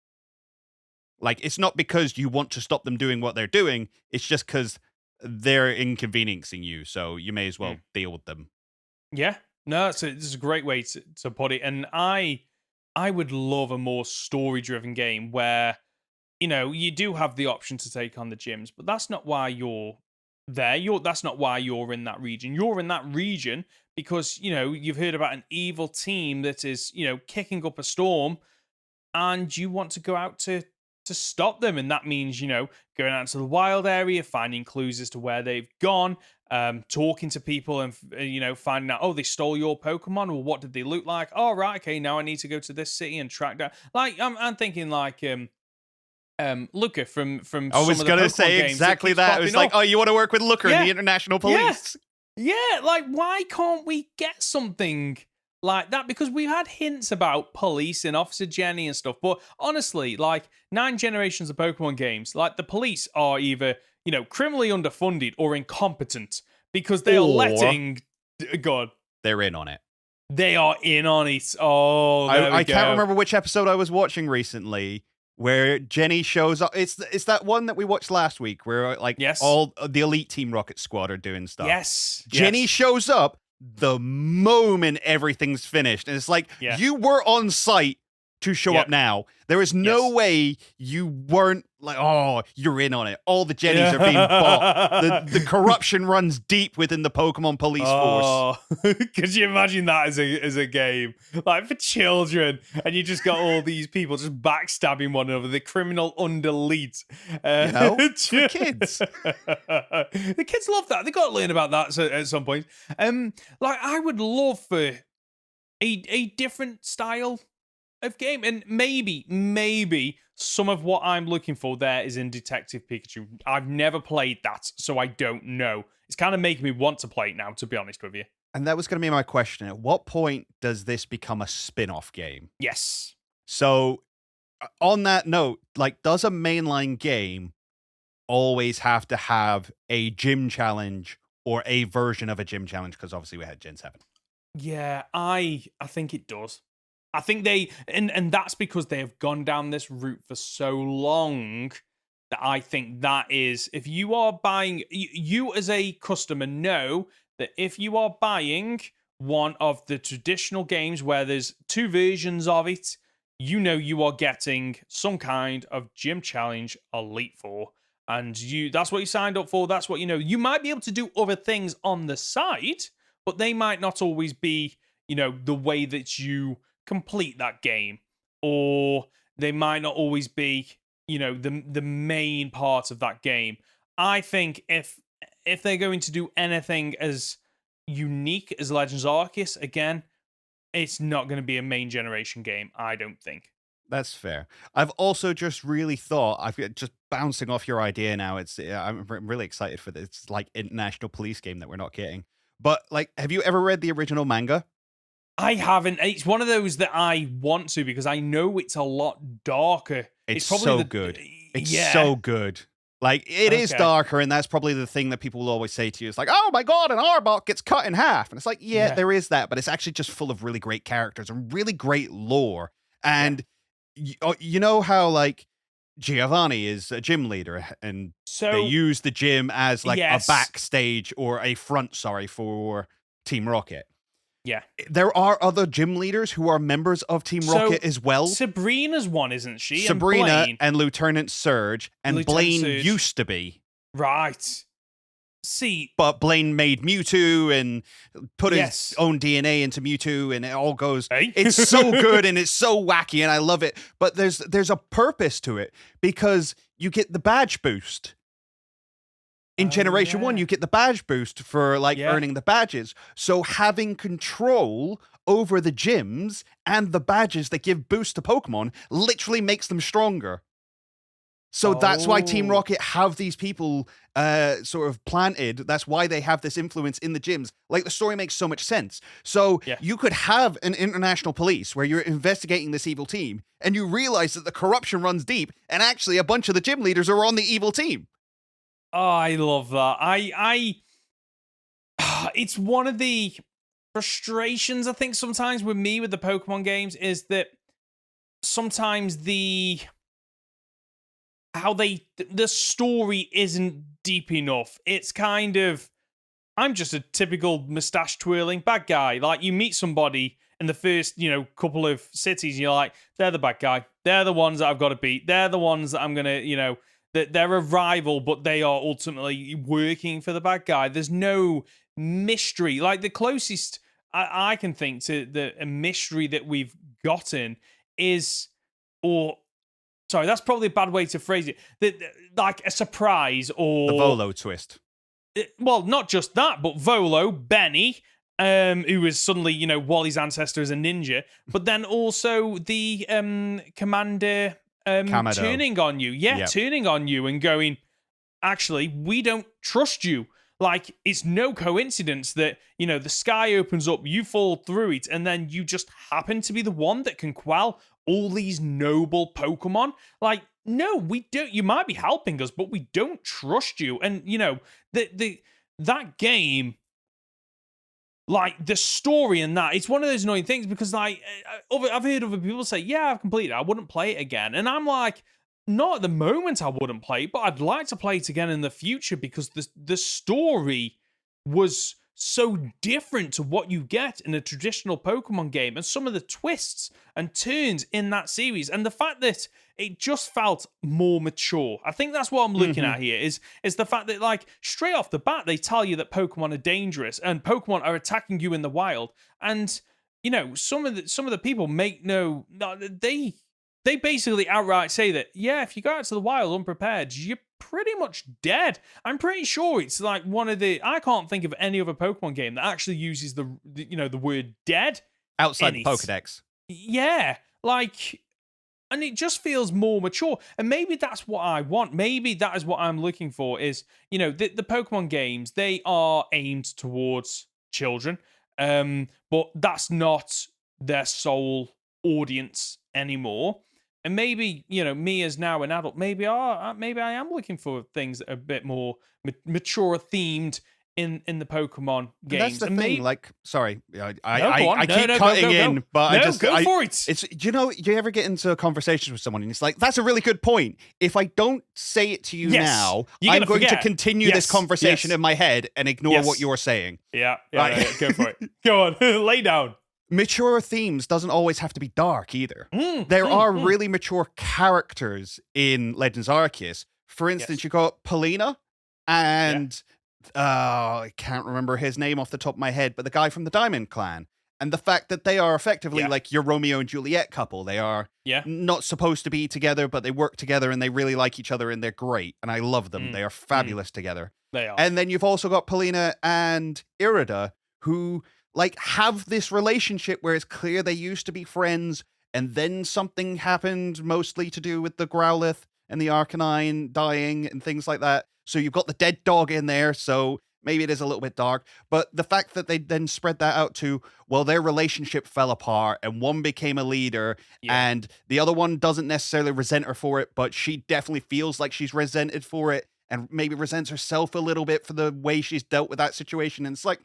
[SPEAKER 2] Like, it's not because you want to stop them doing what they're doing. It's just because they're inconveniencing you, so you may as well deal with them. Yeah, no, this is a great way to put it. And I would love a more story-driven game where, you do have the option to take on the gyms, but that's not why you're there. That's not why you're in that region. You're in that region because, you've heard about an evil team that is, kicking up a storm, and you want to go out to stop them. And that means, going out to the wild area, finding clues as to where they've gone, talking to people and, finding out, oh, they stole your Pokemon. Well, what did they look like? Oh, right. Okay. Now I need to go to this city and track down. Like, I'm thinking like, Luca from I was going to say exactly that. It was like, oh, you want to work with Luca in the International Police. Yeah, like, why can't we get something like that? Because we've had hints about police and Officer Jenny and stuff, but honestly, like, 9 generations of Pokemon games, like, the police are either, criminally underfunded or incompetent because they are letting... God. They're in on it. They are in on it. Oh, I can't remember which episode I was watching recently where Jenny shows up. It's that one that we watched last week where all the elite Team Rocket squad are doing stuff. Yes. Jenny shows up the moment everything's finished. And it's like, you were on site to show up now. There is no way you weren't like, oh, you're in on it. All the Jennies are being bought. The corruption runs deep within the Pokemon police force. Could you imagine that as a game? Like, for children, and you just got all these people just backstabbing one another, the criminal underelite. For kids. The kids love that. They got to learn about that at some point. Like, I would love for a different style of game, and maybe some of what I'm looking for there is in Detective Pikachu. I've never played that, so I don't know. It's kind of making me want to play it now, to be honest with you. And that was going to be my question. At what point does this become a spin-off game? Yes. So, on that note, like, does a mainline game always have to have a gym challenge or a version of a gym challenge? Because obviously we had Gen 7. Yeah, I think it does. I think they, and that's because they have gone down this route for so long that I think that is, if you are buying, you as a customer know that if you are buying one of the traditional games where there's 2 versions of it, you are getting some kind of gym challenge Elite Four. And that's what you signed up for. That's what you might be able to do other things on the side, but they might not always be, the way that you complete that game, or they might not always be, the main part of that game. I think if they're going to do anything as unique as Legends Arceus, again, it's not going to be a main generation game, I don't think. That's fair. I've also just really thought, just bouncing off your idea now, I'm really excited for this. It's like international police game that we're not getting. But, like, have you ever read the original manga?
[SPEAKER 1] I haven't. It's one of those that I want to because I know it's a lot darker.
[SPEAKER 2] It's
[SPEAKER 1] probably
[SPEAKER 2] so good. It's so good. Like, it is darker, and that's probably the thing that people will always say to you. It's like, oh my god, an Arbok gets cut in half. And it's like, yeah, there is that, but it's actually just full of really great characters and really great lore. And you know how, like, Giovanni is a gym leader, and they use the gym as, like, a backstage or a front, for Team Rocket.
[SPEAKER 1] Yeah.
[SPEAKER 2] There are other gym leaders who are members of Team Rocket as well.
[SPEAKER 1] Sabrina's one, isn't she?
[SPEAKER 2] Sabrina and Lieutenant Surge, and Blaine used to be.
[SPEAKER 1] Right. See.
[SPEAKER 2] But Blaine made Mewtwo and put his own DNA into Mewtwo, and it all goes... It's so good, and it's so wacky, and I love it. But there's a purpose to it, because you get the badge boost. In Generation 1, you get the badge boost for, like, earning the badges. So having control over the gyms and the badges that give boost to Pokemon literally makes them stronger. So that's why Team Rocket have these people sort of planted. That's why they have this influence in the gyms. Like, the story makes so much sense. So you could have an international police where you're investigating this evil team, and you realize that the corruption runs deep, and actually a bunch of the gym leaders are on the evil team.
[SPEAKER 1] Oh, I love that. It's one of the frustrations, I think, sometimes with me with the Pokemon games is that sometimes the story isn't deep enough. It's kind of, I'm just a typical mustache twirling bad guy. Like, you meet somebody in the first, couple of cities, and you're like, they're the bad guy. They're the ones that I've got to beat. They're the ones that I'm going to, that they're a rival, but they are ultimately working for the bad guy. There's no mystery. Like, the closest I can think to a mystery that we've gotten is, sorry, that's probably a bad way to phrase it. Like a surprise or...
[SPEAKER 2] The Volo twist.
[SPEAKER 1] Well, not just that, but Volo, Benny, who is suddenly, Wally's ancestor is a ninja, but then also the Commander... turning on you. Turning on you and going, actually, we don't trust you. Like, it's no coincidence that, the sky opens up, you fall through it, and then you just happen to be the one that can quell all these noble Pokemon. Like, no, we don't. You might be helping us, but we don't trust you. And, that game... Like, the story in that, it's one of those annoying things because, like, I've heard other people say, yeah, I've completed it, I wouldn't play it again. And I'm like, not at the moment I wouldn't play it, but I'd like to play it again in the future because the story was so different to what you get in a traditional Pokemon game, and some of the twists and turns in that series, and the fact that it just felt more mature. I think that's what I'm looking at here, is the fact that, like, straight off the bat, they tell you that Pokemon are dangerous and Pokemon are attacking you in the wild. And, some of the people make they basically outright say that, yeah, if you go out to the wild unprepared, you're pretty much dead. I'm pretty sure it's like I can't think of any other Pokemon game that actually uses the word dead
[SPEAKER 2] outside the Pokedex.
[SPEAKER 1] Yeah, like, and it just feels more mature. And maybe that's what I want. Maybe that is what I'm looking for is, the Pokemon games, they are aimed towards children. But that's not their sole audience anymore. And maybe, me as now an adult, maybe I am looking for things that are a bit more mature themed in the Pokemon games.
[SPEAKER 2] That's the thing. Like, sorry, I keep cutting in, but I just
[SPEAKER 1] go for it.
[SPEAKER 2] It's do you ever get into conversations with someone and it's like, that's a really good point. If I don't say it to you now, I'm going to continue this conversation in my head and ignore what you're saying.
[SPEAKER 1] Yeah, go for it. Go on, lay down.
[SPEAKER 2] Mature themes doesn't always have to be dark either. There are really mature characters in Legends Arceus. For instance, you got Polina and I can't remember his name off the top of my head, but the guy from the Diamond Clan. And the fact that they are effectively like your Romeo and Juliet couple. They are not supposed to be together, but they work together and they really like each other and they're great. And I love them. They are fabulous together.
[SPEAKER 1] They are.
[SPEAKER 2] And then you've also got Polina and Irida, who like have this relationship where it's clear they used to be friends, and then something happened, mostly to do with the Growlithe and the Arcanine dying and things like that. So you've got the dead dog in there, so maybe it is a little bit dark. But the fact that they then spread that out to, well, their relationship fell apart and one became a leader and the other one doesn't necessarily resent her for it, but she definitely feels like she's resented for it and maybe resents herself a little bit for the way she's dealt with that situation. And it's like,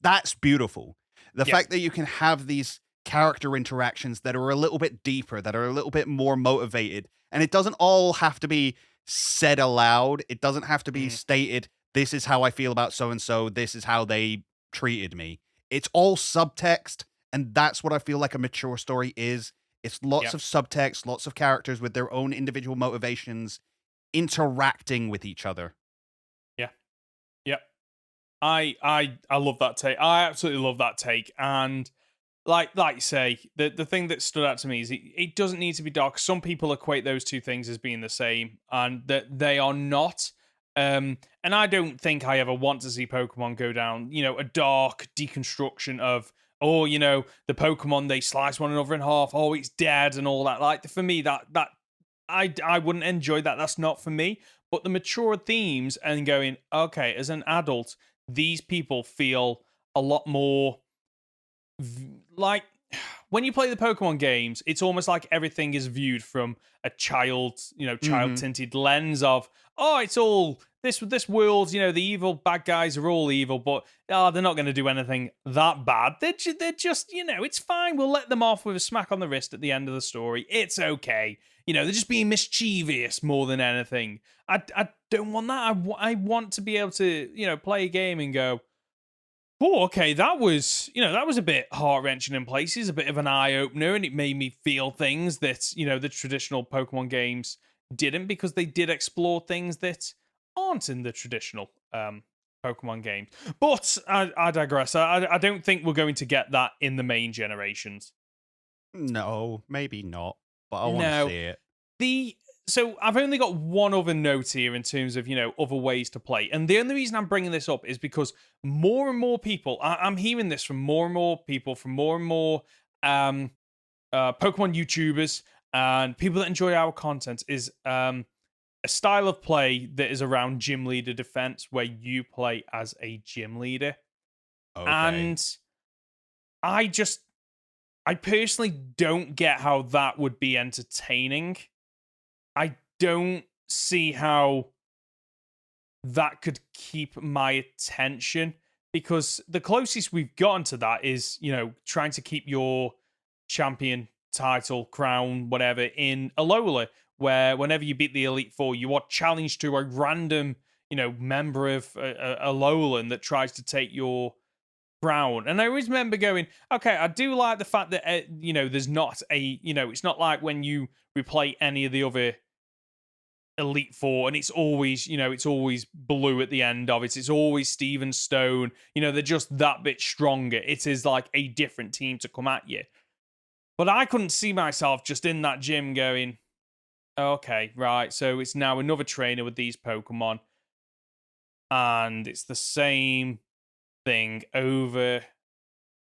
[SPEAKER 2] that's beautiful. The fact that you can have these character interactions that are a little bit deeper, that are a little bit more motivated, and it doesn't all have to be said aloud. It doesn't have to be stated, this is how I feel about so-and-so, this is how they treated me. It's all subtext, and that's what I feel like a mature story is. It's lots of subtext, lots of characters with their own individual motivations interacting with each other.
[SPEAKER 1] I love that take. I absolutely love that take. And like you say, the thing that stood out to me is it doesn't need to be dark. Some people equate those two things as being the same, and that they are not. And I don't think I ever want to see Pokemon go down, a dark deconstruction of, the Pokemon, they slice one another in half, it's dead and all that. Like, for me, that I wouldn't enjoy that. That's not for me. But the mature themes and going, okay, as an adult, these people feel a lot more like when you play the Pokemon games, it's almost like everything is viewed from a child tinted lens of, it's all this world, the evil bad guys are all evil, but they're not going to do anything that bad. They're just, it's fine. We'll let them off with a smack on the wrist at the end of the story. It's okay. They're just being mischievous more than anything. I don't want that. I want to be able to, play a game and go, okay, that was a bit heart-wrenching in places, a bit of an eye-opener, and it made me feel things that, the traditional Pokemon games didn't, because they did explore things that aren't in the traditional Pokemon games. But I digress. I don't think we're going to get that in the main generations.
[SPEAKER 2] No, maybe not. But I want to see it.
[SPEAKER 1] So I've only got one other note here in terms of, other ways to play. And the only reason I'm bringing this up is because more and more people, I'm hearing this from more and more people, from more and more Pokemon YouTubers and people that enjoy our content, is a style of play that is around gym leader defense, where you play as a gym leader.
[SPEAKER 2] Okay.
[SPEAKER 1] And I personally don't get how that would be entertaining. I don't see how that could keep my attention, because the closest we've gotten to that is, trying to keep your champion title, crown, whatever, in Alola, where whenever you beat the Elite Four, you are challenged to a random, member of Alolan that tries to take your crown. And I always remember going, okay, I do like the fact that, there's not a, it's not like when you replay any of the other Elite Four and it's always, it's always blue at the end of it. It's always Steven Stone. They're just that bit stronger. It is like a different team to come at you. But I couldn't see myself just in that gym going, okay, right, so it's now another trainer with these Pokemon. And it's the same thing over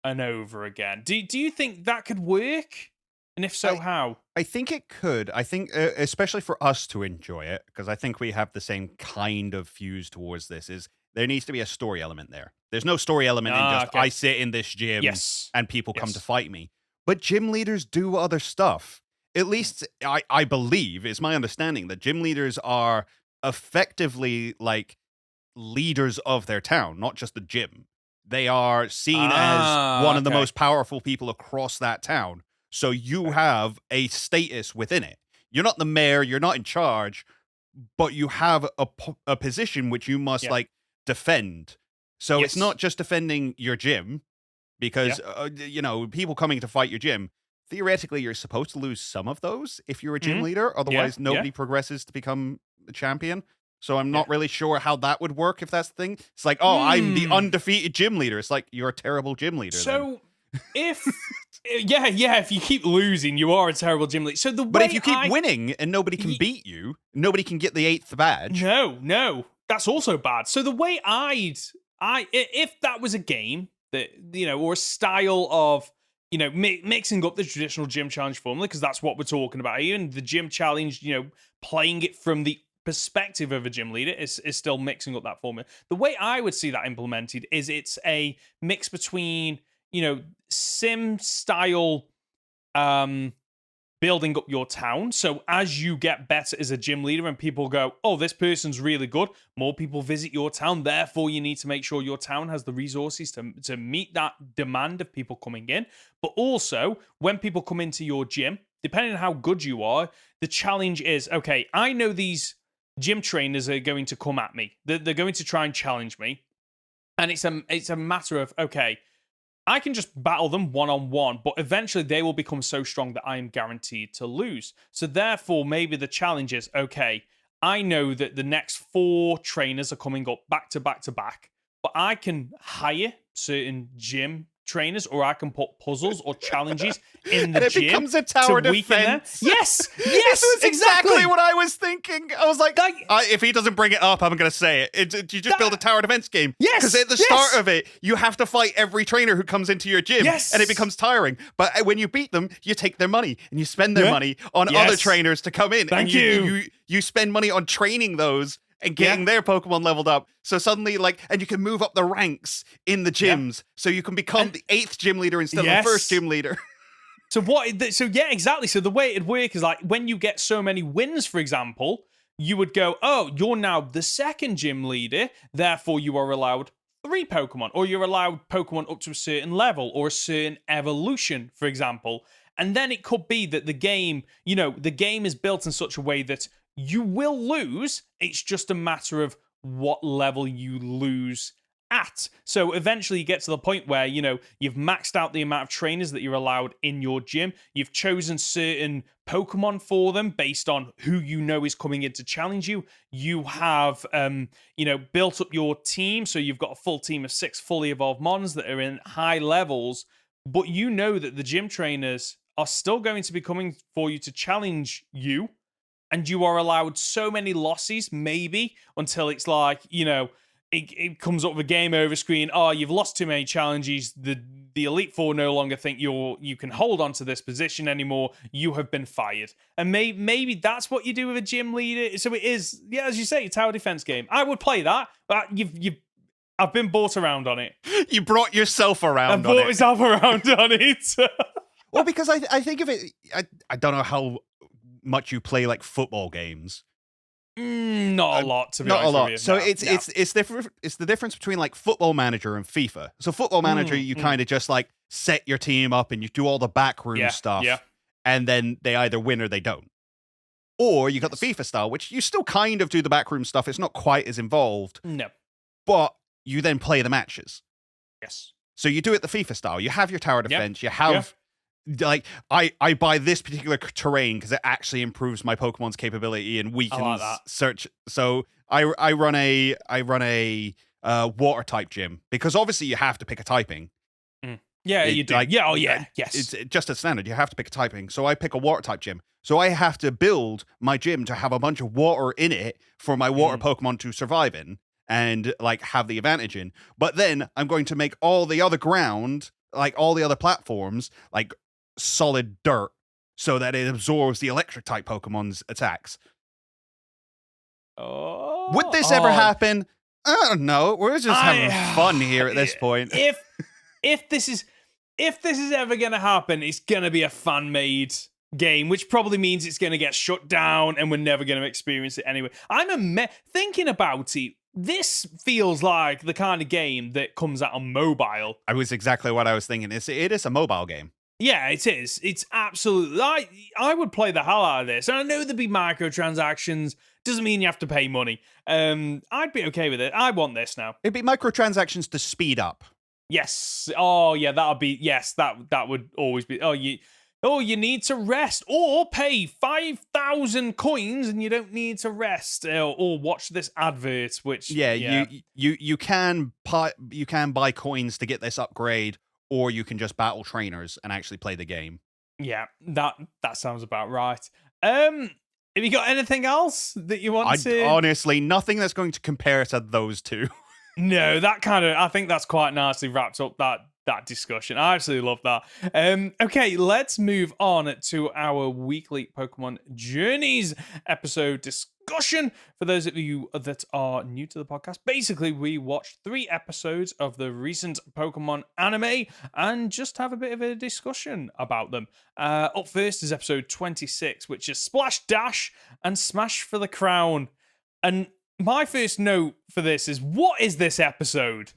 [SPEAKER 1] and over again. Do you think that could work? And if so, how?
[SPEAKER 2] I think it could. I think, especially for us to enjoy it, because I think we have the same kind of fuse towards this, is there needs to be a story element there. There's no story element in just, I sit in this gym and people come to fight me. But gym leaders do other stuff. At least, I believe, it's my understanding that gym leaders are effectively like leaders of their town, not just the gym. They are seen as one of the most powerful people across that town. So you have a status within it. You're not the mayor, you're not in charge, but you have a position which you must like defend. So it's not just defending your gym, because people coming to fight your gym, theoretically you're supposed to lose some of those if you're a gym leader. Otherwise nobody progresses to become the champion. So I'm not really sure how that would work if that's the thing. It's like, I'm the undefeated gym leader. It's like, you're a terrible gym leader.
[SPEAKER 1] So if if you keep losing, you are a terrible gym leader. So
[SPEAKER 2] but if you keep winning and nobody can beat you, nobody can get the 8th badge.
[SPEAKER 1] No, that's also bad. So the way if that was a game that, or a style of, mixing up the traditional gym challenge formula, because that's what we're talking about here, and the gym challenge, playing it from the perspective of a gym leader is still mixing up that formula. The way I would see that implemented is it's a mix between, sim style building up your town. So as you get better as a gym leader and people go, oh, this person's really good, more people visit your town. Therefore, you need to make sure your town has the resources to meet that demand of people coming in. But also, when people come into your gym, depending on how good you are, the challenge is, okay, I know these gym trainers are going to come at me. They're going to try and challenge me. And it's a matter of, okay, I can just battle them one-on-one, but eventually they will become so strong that I am guaranteed to lose. So therefore, maybe the challenge is, okay, I know that the next 4 trainers are coming up back to back to back, but I can hire certain gym trainers, or I can put puzzles or challenges in the gym.
[SPEAKER 2] It becomes a tower
[SPEAKER 1] to
[SPEAKER 2] defense.
[SPEAKER 1] Yes,
[SPEAKER 2] this was
[SPEAKER 1] exactly
[SPEAKER 2] what I was thinking. I was like, if he doesn't bring it up, I'm going to say it. You just build a tower defense game.
[SPEAKER 1] Yes,
[SPEAKER 2] because at the start of it, you have to fight every trainer who comes into your gym, and it becomes tiring. But when you beat them, you take their money and you spend their money on other trainers to come in.
[SPEAKER 1] Thank
[SPEAKER 2] and you spend money on training those and getting their Pokemon leveled up. So suddenly, and you can move up the ranks in the gyms. So you can become the 8th gym leader instead of the 1st gym leader.
[SPEAKER 1] So exactly. So the way it'd work is when you get so many wins, for example, you would go, oh, you're now the 2nd gym leader. Therefore, you are allowed 3 Pokemon, or you're allowed Pokemon up to a certain level or a certain evolution, for example. And then it could be that the game is built in such a way that you will lose. It's just a matter of what level you lose at. So eventually you get to the point where, you've maxed out the amount of trainers that you're allowed in your gym. You've chosen certain Pokemon for them based on who is coming in to challenge you. You have, built up your team. So you've got a full team of 6 fully evolved Mons that are in high levels. But you know that the gym trainers are still going to be coming for you to challenge you. And you are allowed so many losses, maybe, until it's it comes up with a game over screen. Oh, you've lost too many challenges. The Elite Four no longer think you can hold on to this position anymore. You have been fired. And maybe that's what you do with a gym leader. So it is, as you say, a tower defense game. I would play that, but I've been bought around on it.
[SPEAKER 2] You brought yourself around on it.
[SPEAKER 1] I brought myself around on it.
[SPEAKER 2] Well, because I think of it, I don't know how much you play football games.
[SPEAKER 1] Not a lot, to be honest.
[SPEAKER 2] Not a lot.
[SPEAKER 1] With you.
[SPEAKER 2] So
[SPEAKER 1] No,
[SPEAKER 2] it's different. It's the difference between Football Manager and FIFA. So Football Manager, you kind of just set your team up and you do all the backroom stuff, and then they either win or they don't. Or you got the FIFA style, which you still kind of do the backroom stuff. It's not quite as involved.
[SPEAKER 1] No.
[SPEAKER 2] But you then play the matches.
[SPEAKER 1] Yes.
[SPEAKER 2] So you do it the FIFA style. You have your tower defense. You have. I buy this particular terrain because it actually improves my Pokemon's capability and weakens search. So I run a water type gym because obviously you have to pick a typing.
[SPEAKER 1] Yeah, you do. Yes.
[SPEAKER 2] It's just a standard. You have to pick a typing. So I pick a water type gym. So I have to build my gym to have a bunch of water in it for my water Pokemon to survive in and have the advantage in. But then I'm going to make all the other ground, all the other platforms, solid dirt so that it absorbs the electric type Pokemon's attacks.
[SPEAKER 1] Oh,
[SPEAKER 2] would this ever happen? I don't know. We're just having fun here at this point.
[SPEAKER 1] If this is ever gonna happen, it's gonna be a fan-made game, which probably means it's gonna get shut down and we're never gonna experience it anyway. Thinking about it. This feels like the kind of game that comes out on mobile.
[SPEAKER 2] I was exactly what I was thinking. It is a mobile game.
[SPEAKER 1] Yeah, it is. It's absolutely. I would play the hell out of this. And I know there'd be microtransactions. Doesn't mean you have to pay money. I'd be okay with it. I want this now.
[SPEAKER 2] It'd be microtransactions to speed up.
[SPEAKER 1] Yes. Oh, yeah. That would be. Yes. That would always be. You need to rest or pay 5,000 coins and you don't need to rest or watch this advert. Which
[SPEAKER 2] you can buy coins to get this upgrade. Or you can just battle trainers and actually play the game.
[SPEAKER 1] Yeah, that sounds about right. Have you got anything else that you want to?
[SPEAKER 2] Honestly, nothing that's going to compare to those two.
[SPEAKER 1] No, I think that's quite nicely wrapped up that that discussion. I absolutely love that. Okay, let's move on to our weekly Pokemon Journeys episode discussion. For those of you that are new to the podcast, basically we watched 3 episodes of the recent Pokemon anime and just have a bit of a discussion about them. Up first is episode 26, which is Splash Dash and Smash for the Crown. And my first note for this is, what is this episode?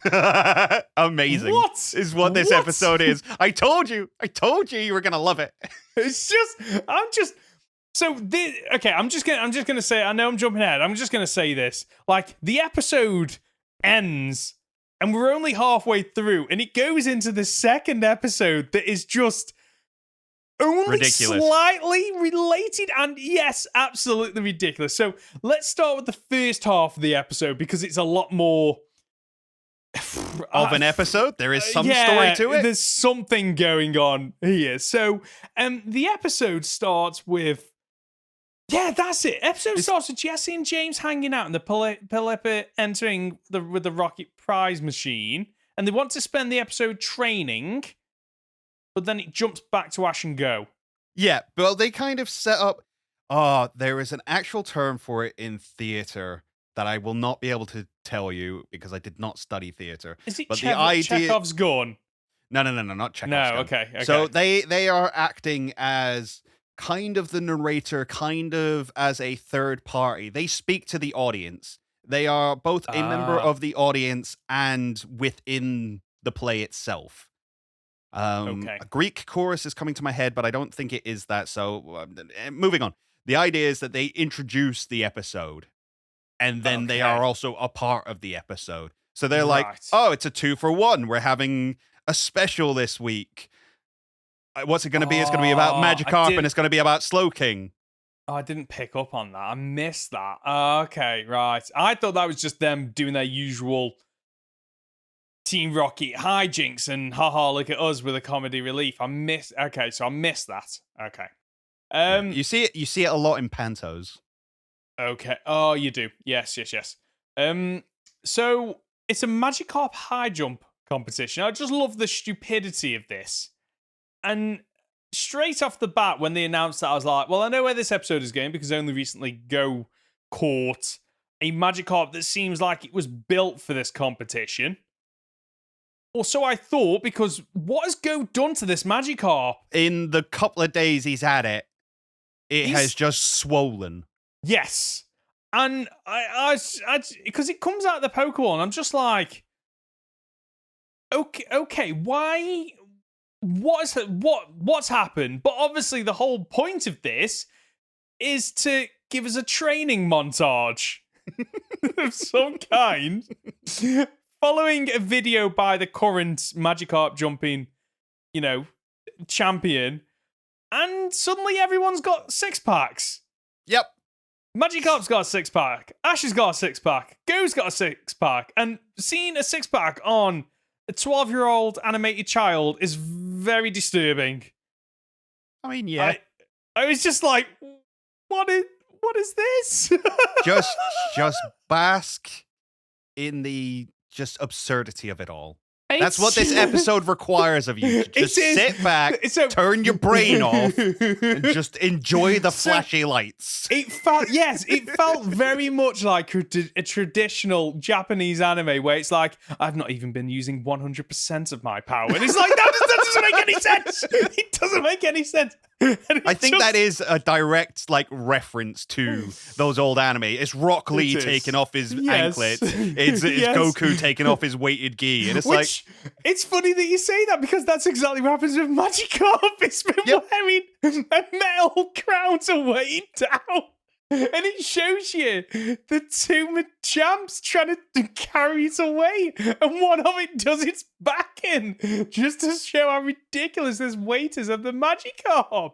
[SPEAKER 2] Amazing.
[SPEAKER 1] What
[SPEAKER 2] is what this episode is? I told you were gonna love it.
[SPEAKER 1] It's just, I'm just gonna say, I know I'm jumping ahead. I'm just gonna say this. Like, the episode ends, and we're only halfway through, and it goes into the second episode that is just only
[SPEAKER 2] ridiculous.
[SPEAKER 1] Slightly related, and yes, absolutely ridiculous. So let's start with the first half of the episode, because it's a lot more
[SPEAKER 2] of an episode. There is some story to it.
[SPEAKER 1] There's something going on here. So the episode starts with, that's it. Starts with Jesse and James hanging out, and the Pelipper entering with the rocket prize machine, and they want to spend the episode training. But then it jumps back to Ash and Go.
[SPEAKER 2] Yeah, well, they kind of set up... there is an actual term for it in theater that I will not be able to tell you because I did not study theater.
[SPEAKER 1] Is it
[SPEAKER 2] but the idea...
[SPEAKER 1] Chekhov's gun?
[SPEAKER 2] No, not Chekhov's gun.
[SPEAKER 1] Okay.
[SPEAKER 2] So they are acting as kind of the narrator, kind of as a third party. They speak to the audience. They are both a member of the audience and within the play itself. A Greek chorus is coming to my head, but I don't think it is that. So moving on. The idea is that they introduce the episode, and then they are also a part of the episode. So they're like, oh, it's a 2-for-1. We're having a special this week. What's it going to be? It's going to be about Magikarp, and it's going to be about Slowking.
[SPEAKER 1] Oh, I didn't pick up on that. I missed that. Okay, right. I thought that was just them doing their usual Team Rocket hijinks and haha, look at us with a comedy relief. I missed that. Okay.
[SPEAKER 2] You see it a lot in Pantos.
[SPEAKER 1] Okay. Oh, you do. Yes. So it's a Magikarp high jump competition. I just love the stupidity of this. And straight off the bat, when they announced that, I was like, well, I know where this episode is going, because only recently Go caught a Magikarp that seems like it was built for this competition. Or so I thought, because what has Go done to this Magikarp?
[SPEAKER 2] In the couple of days he's had it, it has just swollen.
[SPEAKER 1] Yes. And I because it comes out of the Pokeball, and I'm just like, okay, why? What's happened? But obviously the whole point of this is to give us a training montage of some kind. Following a video by the current Magikarp jumping, champion, and suddenly everyone's got 6-packs.
[SPEAKER 2] Yep.
[SPEAKER 1] Magikarp's got a 6-pack. Ash has got a 6-pack. Go's got a 6-pack. And seeing a 6-pack on a 12-year-old animated child is very disturbing.
[SPEAKER 2] I mean, yeah.
[SPEAKER 1] I was just like, what is this?
[SPEAKER 2] just bask in the just absurdity of it all. That's what this episode requires of you. Just sit back, turn your brain off, and just enjoy the flashy lights.
[SPEAKER 1] It felt very much like a traditional Japanese anime where it's like, I've not even been using 100% of my power. And it's like, that doesn't make any sense. It doesn't make any sense.
[SPEAKER 2] I think that is a direct reference to those old anime. It's Rock Lee taking off his anklet. It's Goku taking off his weighted gi. And it's
[SPEAKER 1] it's funny that you say that, because that's exactly what happens with Magikarp. It's been wearing a metal crown to weigh it down. And it shows you the 2 champs trying to carry it away. And one of it does its back in, just to show how ridiculous this weight is of the Magikarp.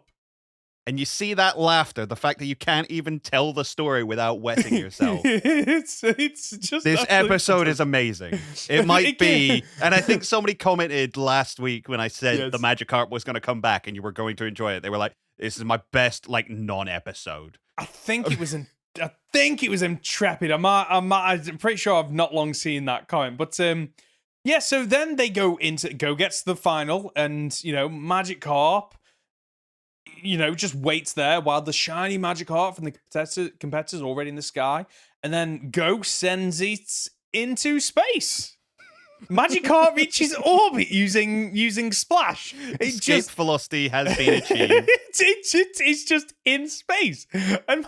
[SPEAKER 2] And you see that laughter, the fact that you can't even tell the story without wetting yourself.
[SPEAKER 1] it's just...
[SPEAKER 2] This episode is amazing. It might be... And I think somebody commented last week when I said the Magikarp was going to come back and you were going to enjoy it. They were like, this is my best, non-episode.
[SPEAKER 1] I think it was Intrepid. I'm pretty sure I've not long seen that comment. But Yeah, so then they go gets to the final, and Magikarp, just waits there while the shiny Magikarp from the competitors already in the sky, and then Go sends it into space. Magikarp reaches orbit using Splash.
[SPEAKER 2] Escape velocity has been achieved.
[SPEAKER 1] It's just in space. And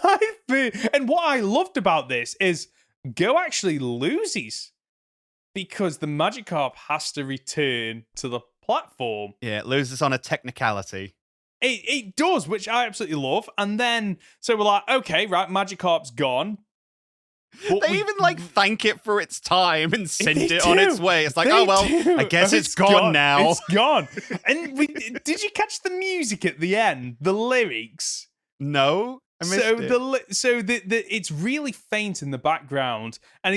[SPEAKER 1] what I loved about this is Go actually loses because the Magikarp has to return to the platform.
[SPEAKER 2] Yeah, it loses on a technicality.
[SPEAKER 1] It does, which I absolutely love. And then, so we're like, okay, right, Magikarp's gone.
[SPEAKER 2] They even thank it for its time and send it on its way. It's like, I guess it's gone now.
[SPEAKER 1] It's gone. And did you catch the music at the end? The lyrics?
[SPEAKER 2] No, I missed it.
[SPEAKER 1] It's really faint in the background, and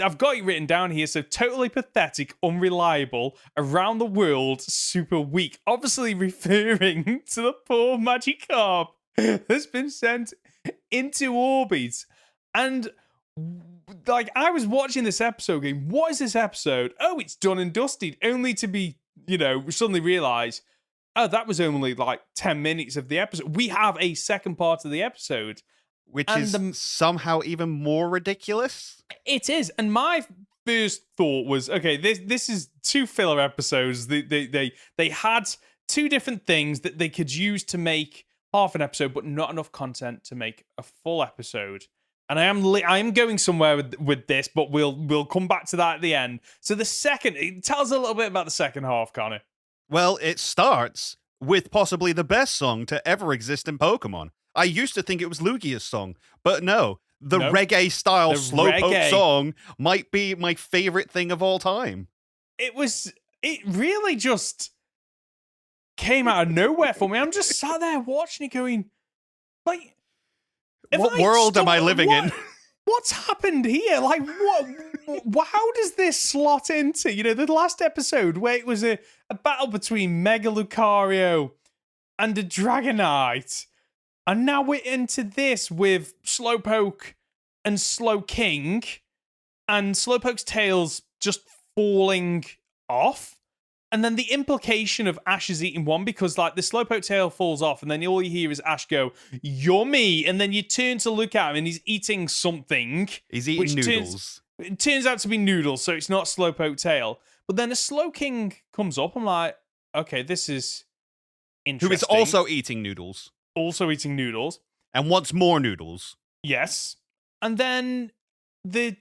[SPEAKER 1] I've got it written down here. So totally pathetic, unreliable, around the world, super weak. Obviously referring to the poor Magikarp that's been sent into orbit. And I was watching this episode going, what is this episode? Oh, it's done and dusted, only to be, suddenly realize, oh, that was only 10 minutes of the episode. We have a second part of the episode.
[SPEAKER 2] Which is somehow even more ridiculous.
[SPEAKER 1] It is. And my first thought was, okay, this is 2 filler episodes. They had 2 different things that they could use to make half an episode, but not enough content to make a full episode. And I am going somewhere with this, but we'll come back to that at the end. So tell us a little bit about the second half, Conor.
[SPEAKER 2] Well, it starts with possibly the best song to ever exist in Pokemon. I used to think it was Lugia's song, but no, the reggae-style slowpoke song might be my favorite thing of all time.
[SPEAKER 1] It really just came out of nowhere for me. I'm just sat there watching it going,
[SPEAKER 2] what world am I living in?
[SPEAKER 1] What's happened here? How does this slot into, the last episode where it was a battle between Mega Lucario and a Dragonite, and now we're into this with Slowpoke and Slowking, and Slowpoke's tail's just falling off. And then the implication of Ash is eating one, because the Slowpoke tail falls off, and then all you hear is Ash go, yummy, and then you turn to look at him and he's eating something.
[SPEAKER 2] He's eating noodles.
[SPEAKER 1] It turns out to be noodles, so it's not Slowpoke tail. But then a Slowking comes up, I'm like, okay, this is interesting.
[SPEAKER 2] Who is also eating noodles.
[SPEAKER 1] Also eating noodles.
[SPEAKER 2] And wants more noodles.
[SPEAKER 1] Yes. And then the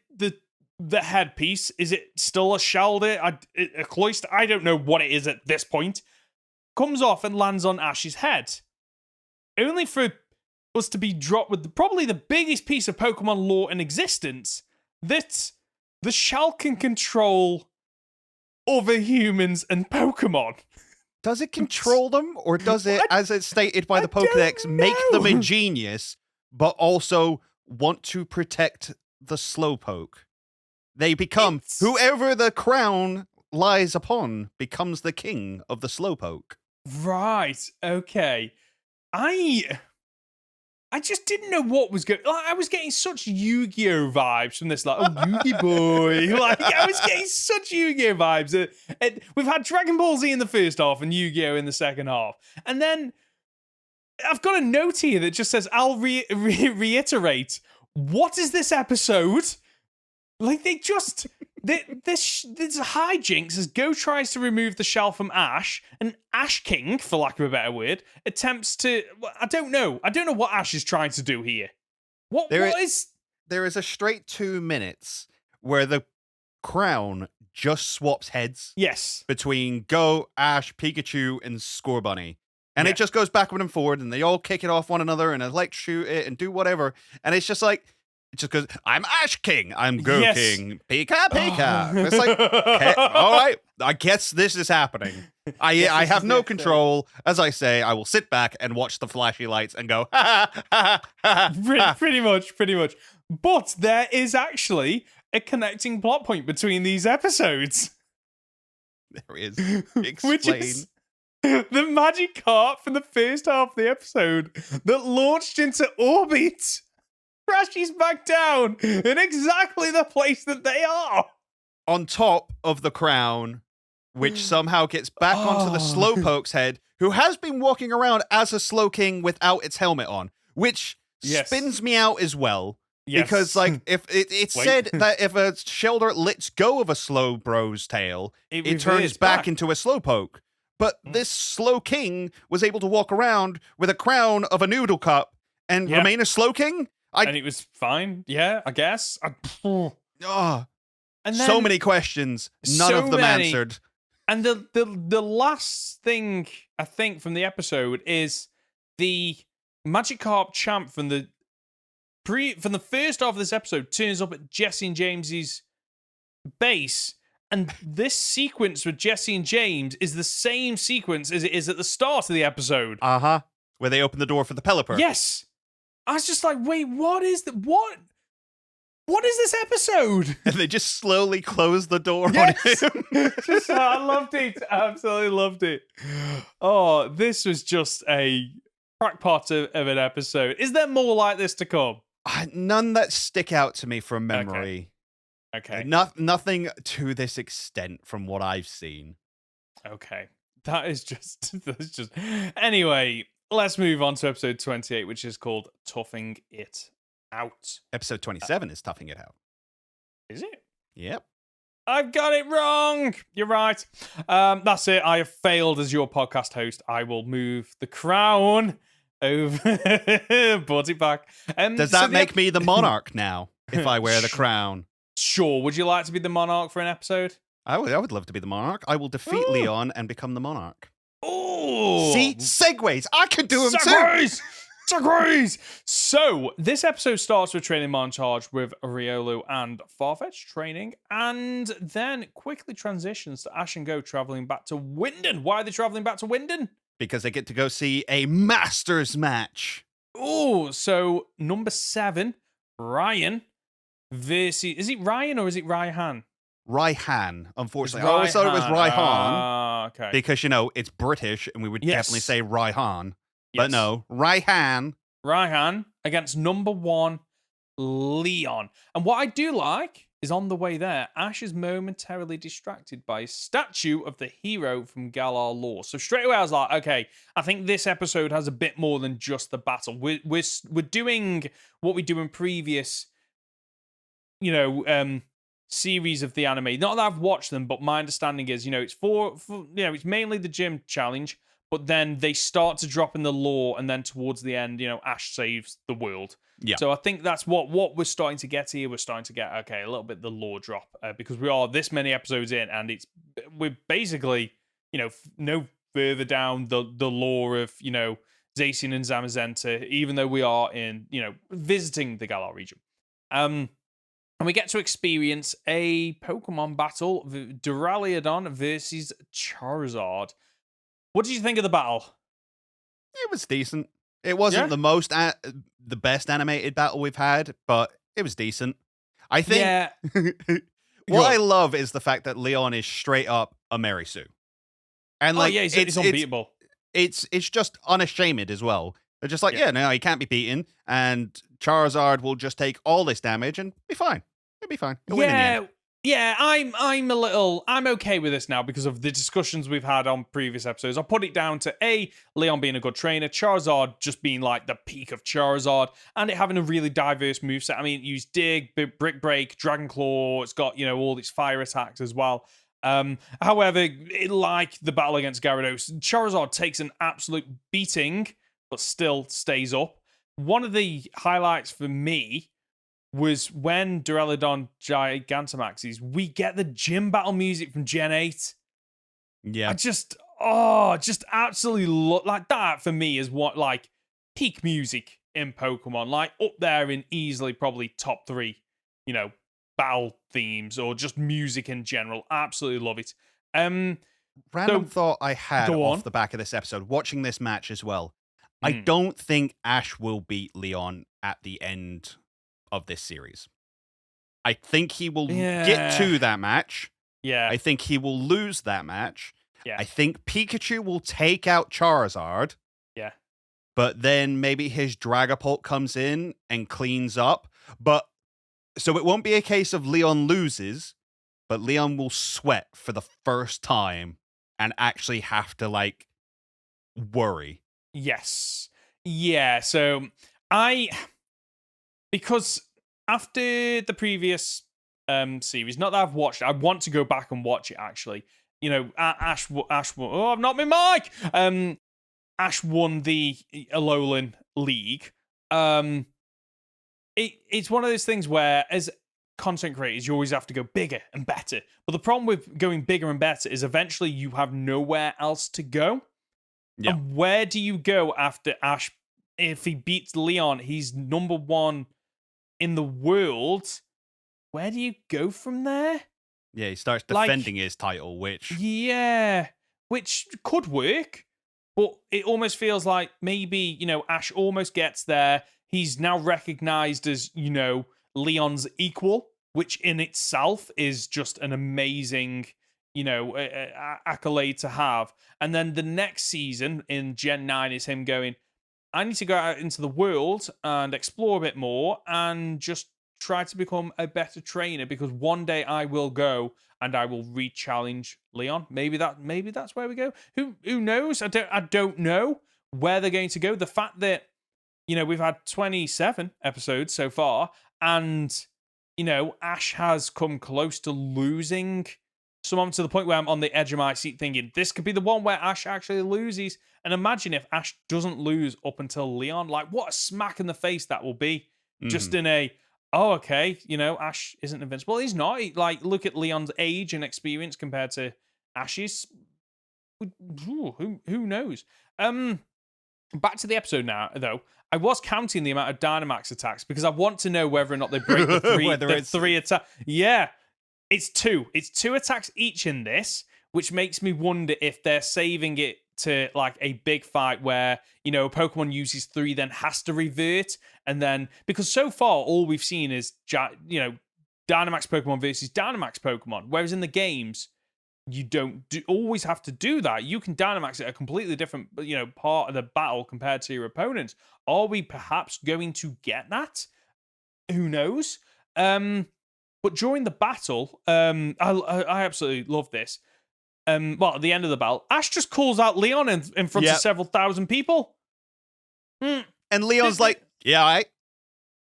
[SPEAKER 1] headpiece, is it still a Shalder? A cloister? I don't know what it is at this point. Comes off and lands on Ash's head. Only for us to be dropped with probably the biggest piece of Pokemon lore in existence, that the Shell can control other humans and Pokemon.
[SPEAKER 2] Does it control them, or does it, as it's stated by the Pokedex, make them ingenious, but also want to protect the Slowpoke? They become, whoever the crown lies upon becomes the king of the Slowpoke.
[SPEAKER 1] Right, okay. I just didn't know what was going on. I was getting such Yu-Gi-Oh! Vibes from this, Yu-Gi boy. I was getting such Yu-Gi-Oh! Vibes. We've had Dragon Ball Z in the first half and Yu-Gi-Oh! In the second half. And then I've got a note here that just says, I'll reiterate, what is this episode? This hijinks as Go tries to remove the shell from Ash, and Ash King, for lack of a better word, attempts to. I don't know what Ash is trying to do here. There
[SPEAKER 2] is a straight 2 minutes where the crown just swaps heads.
[SPEAKER 1] Yes.
[SPEAKER 2] Between Go, Ash, Pikachu, and Scorbunny. And it just goes backward and forward, and they all kick it off one another and electrocute it and do whatever. And it's just like. It just goes, I'm Ash King, I'm Go King, Pika, Pika. Oh. It's like, okay, all right, I guess this is happening. I have no control. As I say, I will sit back and watch the flashy lights and go, ha, ha, ha, ha.
[SPEAKER 1] Pretty much. But there is actually a connecting plot point between these episodes.
[SPEAKER 2] There is. Explain.
[SPEAKER 1] Which is the Magikarp from the first half of the episode that launched into orbit crashes back down in exactly the place that they are.
[SPEAKER 2] on top of the crown, which somehow gets back onto the Slowpoke's head, who has been walking around as a Slowking without its helmet on, which spins me out as well. Yes. Because, like, if it's said that if a Shelder lets go of a Slowbro's tail, it turns back into a Slowpoke. But this Slowking was able to walk around with a crown of a noodle cup and remain a Slowking?
[SPEAKER 1] And it was fine. Yeah, I guess.
[SPEAKER 2] And then, so many questions, none of them answered.
[SPEAKER 1] And the last thing I think from the episode is the Magikarp champ from the first half of this episode turns up at Jesse and James's base, and this sequence with Jesse and James is the same sequence as it is at the start of the episode.
[SPEAKER 2] Where they open the door for the Pelipper.
[SPEAKER 1] Yes. I was just like, wait, what is this episode?
[SPEAKER 2] And they just slowly close the door on him.
[SPEAKER 1] I loved it. Absolutely loved it. Oh, this was just a crackpot of an episode. Is there more like this to come?
[SPEAKER 2] None that stick out to me from memory.
[SPEAKER 1] Okay.
[SPEAKER 2] Nothing to this extent from what I've seen.
[SPEAKER 1] Okay. That's just... Anyway, let's move on to episode 28, which is called Toughing It Out.
[SPEAKER 2] Episode 27 is Toughing It Out.
[SPEAKER 1] Is it?
[SPEAKER 2] Yep.
[SPEAKER 1] I've got it wrong. You're right. That's it. I have failed as your podcast host. I will move the crown over. Brought it back.
[SPEAKER 2] Does that make me the monarch now, if I wear the crown?
[SPEAKER 1] Sure. Would you like to be the monarch for an episode?
[SPEAKER 2] I would love to be the monarch. I will defeat Leon and become the monarch.
[SPEAKER 1] Oh,
[SPEAKER 2] see, segues. I could do them
[SPEAKER 1] too. Segues. So this episode starts with training montage with Riolu and Farfetch training, and then quickly transitions to Ash and Go traveling back to Winden. Why are they traveling back to Winden?
[SPEAKER 2] Because they get to go see a Masters match.
[SPEAKER 1] Oh, so number 7, Ryan versus... Is it Ryan or is it Raihan?
[SPEAKER 2] Raihan, unfortunately. I always thought it was Raihan.
[SPEAKER 1] Okay.
[SPEAKER 2] Because, it's British, and we would definitely say Raihan.
[SPEAKER 1] Yes.
[SPEAKER 2] But no, Raihan.
[SPEAKER 1] Raihan against number 1, Leon. And what I do like is on the way there, Ash is momentarily distracted by a statue of the hero from Galar lore. So straight away I was like, okay, I think this episode has a bit more than just the battle. We're doing what we do in previous, series of the anime. Not that I've watched them, but my understanding is, it's it's mainly the gym challenge, but then they start to drop in the lore, and then towards the end, Ash saves the world.
[SPEAKER 2] Yeah.
[SPEAKER 1] So I think that's what we're starting to get here. We're starting to get, a little bit the lore drop, because we are this many episodes in, and we're basically, no further down the lore of, Zacian and Zamazenta, even though we are in, visiting the Galar region. And we get to experience a Pokemon battle, Duraludon versus Charizard. What did you think of the battle?
[SPEAKER 2] It was decent. It wasn't the best animated battle we've had, but it was decent. I think what I love is the fact that Leon is straight up a Mary Sue. And
[SPEAKER 1] it's unbeatable.
[SPEAKER 2] It's just unashamed as well. They're just like, he can't be beaten, and Charizard will just take all this damage and be fine. It'll be fine. He'll win in the end.
[SPEAKER 1] Yeah, I'm okay with this now because of the discussions we've had on previous episodes. I'll put it down to Leon being a good trainer, Charizard just being like the peak of Charizard, and it having a really diverse moveset. I mean, it used Dig, Brick Break, Dragon Claw. It's got, all its fire attacks as well. However, like the battle against Gyarados, Charizard takes an absolute beating, but still stays up. One of the highlights for me was when Duraludon Gigantamaxes, we get the gym battle music from Gen 8.
[SPEAKER 2] Yeah.
[SPEAKER 1] I just absolutely like that for me is what, like, peak music in Pokemon. Like, up there in easily probably top 3, battle themes or just music in general. Absolutely love it.
[SPEAKER 2] Random thought I had off the back of this episode, watching this match as well. I don't think Ash will beat Leon at the end of this series. I think he will get to that match.
[SPEAKER 1] Yeah.
[SPEAKER 2] I think he will lose that match.
[SPEAKER 1] Yeah.
[SPEAKER 2] I think Pikachu will take out Charizard.
[SPEAKER 1] Yeah.
[SPEAKER 2] But then maybe his Dragapult comes in and cleans up. But so it won't be a case of Leon loses. but Leon will sweat for the first time and actually have to, like, worry.
[SPEAKER 1] Yes. Yeah, so because after the previous series, not that I've watched it, I want to go back and watch it, actually. You know, Ash oh, I've not my mic! Ash won the Alolan League. It's one of those things where, as content creators, you always have to go bigger and better. But the problem with going bigger and better is eventually you have nowhere else to go.
[SPEAKER 2] Yeah.
[SPEAKER 1] And where do you go after Ash? If he beats Leon, he's number 1 in the world. Where do you go from there?
[SPEAKER 2] Yeah, he starts defending his title, which...
[SPEAKER 1] Yeah, which could work. But it almost feels like maybe, you know, Ash almost gets there. He's now recognized as, you know, Leon's equal, which in itself is just an amazing, you know, accolade to have. And then the next season in Gen 9 is him going, I need to go out into the world and explore a bit more and just try to become a better trainer, because one day I will go and I will re-challenge Leon. Maybe that's where we go. Who knows? I don't know where they're going to go. The fact that, you know, we've had 27 episodes so far, and, you know, Ash has come close to losing someone to the point where I'm on the edge of my seat thinking, this could be the one where Ash actually loses. And imagine if Ash doesn't lose up until Leon. Like, what a smack in the face that will be. Just in a, oh, okay, you know, Ash isn't invincible. He's not. Like, look at Leon's age and experience compared to Ash's. Who knows? Back to the episode now, though. I was counting the amount of Dynamax attacks because I want to know whether or not they break the three attack. Yeah, it's 2. It's 2 attacks each in this, which makes me wonder if they're saving it to like a big fight where, you know, Pokemon uses 3, then has to revert, and then because so far all we've seen is you know, Dynamax Pokemon versus Dynamax Pokemon, whereas in the games you don't always have to do that. You can Dynamax at a completely different, you know, part of the battle compared to your opponents. Are we perhaps going to get that? Who knows? But during the battle, I absolutely love this. Well, at the end of the battle, Ash just calls out Leon in front of several thousand people.
[SPEAKER 2] And Leon's like, yeah, all right.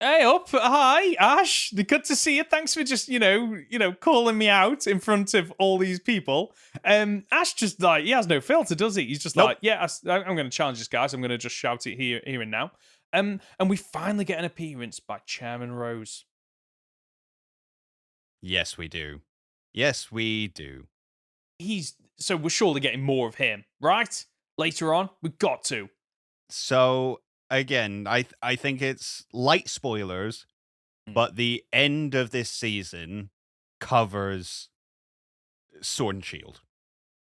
[SPEAKER 1] Hey up, hi, Ash. Good to see you. Thanks for just, you know, calling me out in front of all these people. Ash just like, he has no filter, does he? He's just like, yeah, I'm going to challenge this, guys. I'm going to just shout it here and now. And we finally get an appearance by Chairman Rose.
[SPEAKER 2] Yes, we do. Yes, we do.
[SPEAKER 1] So we're surely getting more of him, right? Later on, we've got to.
[SPEAKER 2] So again, I think it's light spoilers, but the end of this season covers Sword and Shield.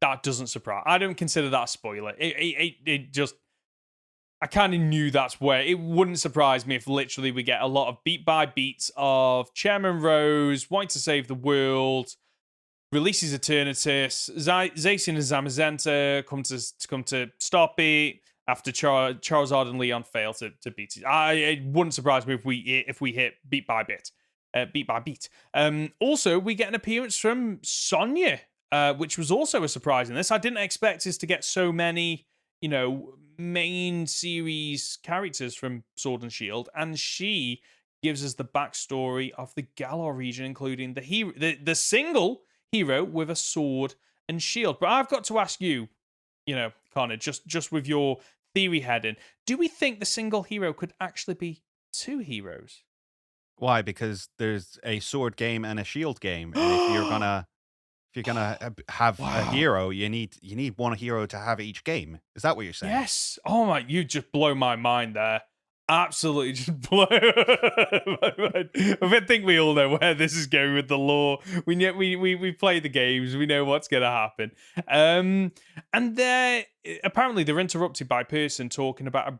[SPEAKER 1] That doesn't surprise. I don't consider that a spoiler. It just, I kind of knew that's where it wouldn't surprise me if literally we get a lot of beat by beats of Chairman Rose wanting to save the world, releases Eternatus, Zacian and Zamazenta come to stop it after Charizard and Leon fail to beat it. It wouldn't surprise me if we hit beat by beat. Also, we get an appearance from Sonya, which was also a surprise in this. I didn't expect us to get so many, you know, main series characters from Sword and Shield, and she gives us the backstory of the Galar region, including the hero, the single hero with a sword and shield. But I've got to ask you, you know, Conor, just with your theory heading, do we think the single hero could actually be 2 heroes?
[SPEAKER 2] Why? Because there's a sword game and a shield game, and if you're gonna have a hero, you need one hero to have each game. Is that what you're saying?
[SPEAKER 1] Yes. Oh my, you just blow my mind there. Absolutely just blow my mind. I think we all know where this is going with the lore. We play the games. We know what's going to happen. And apparently they're interrupted by a person talking about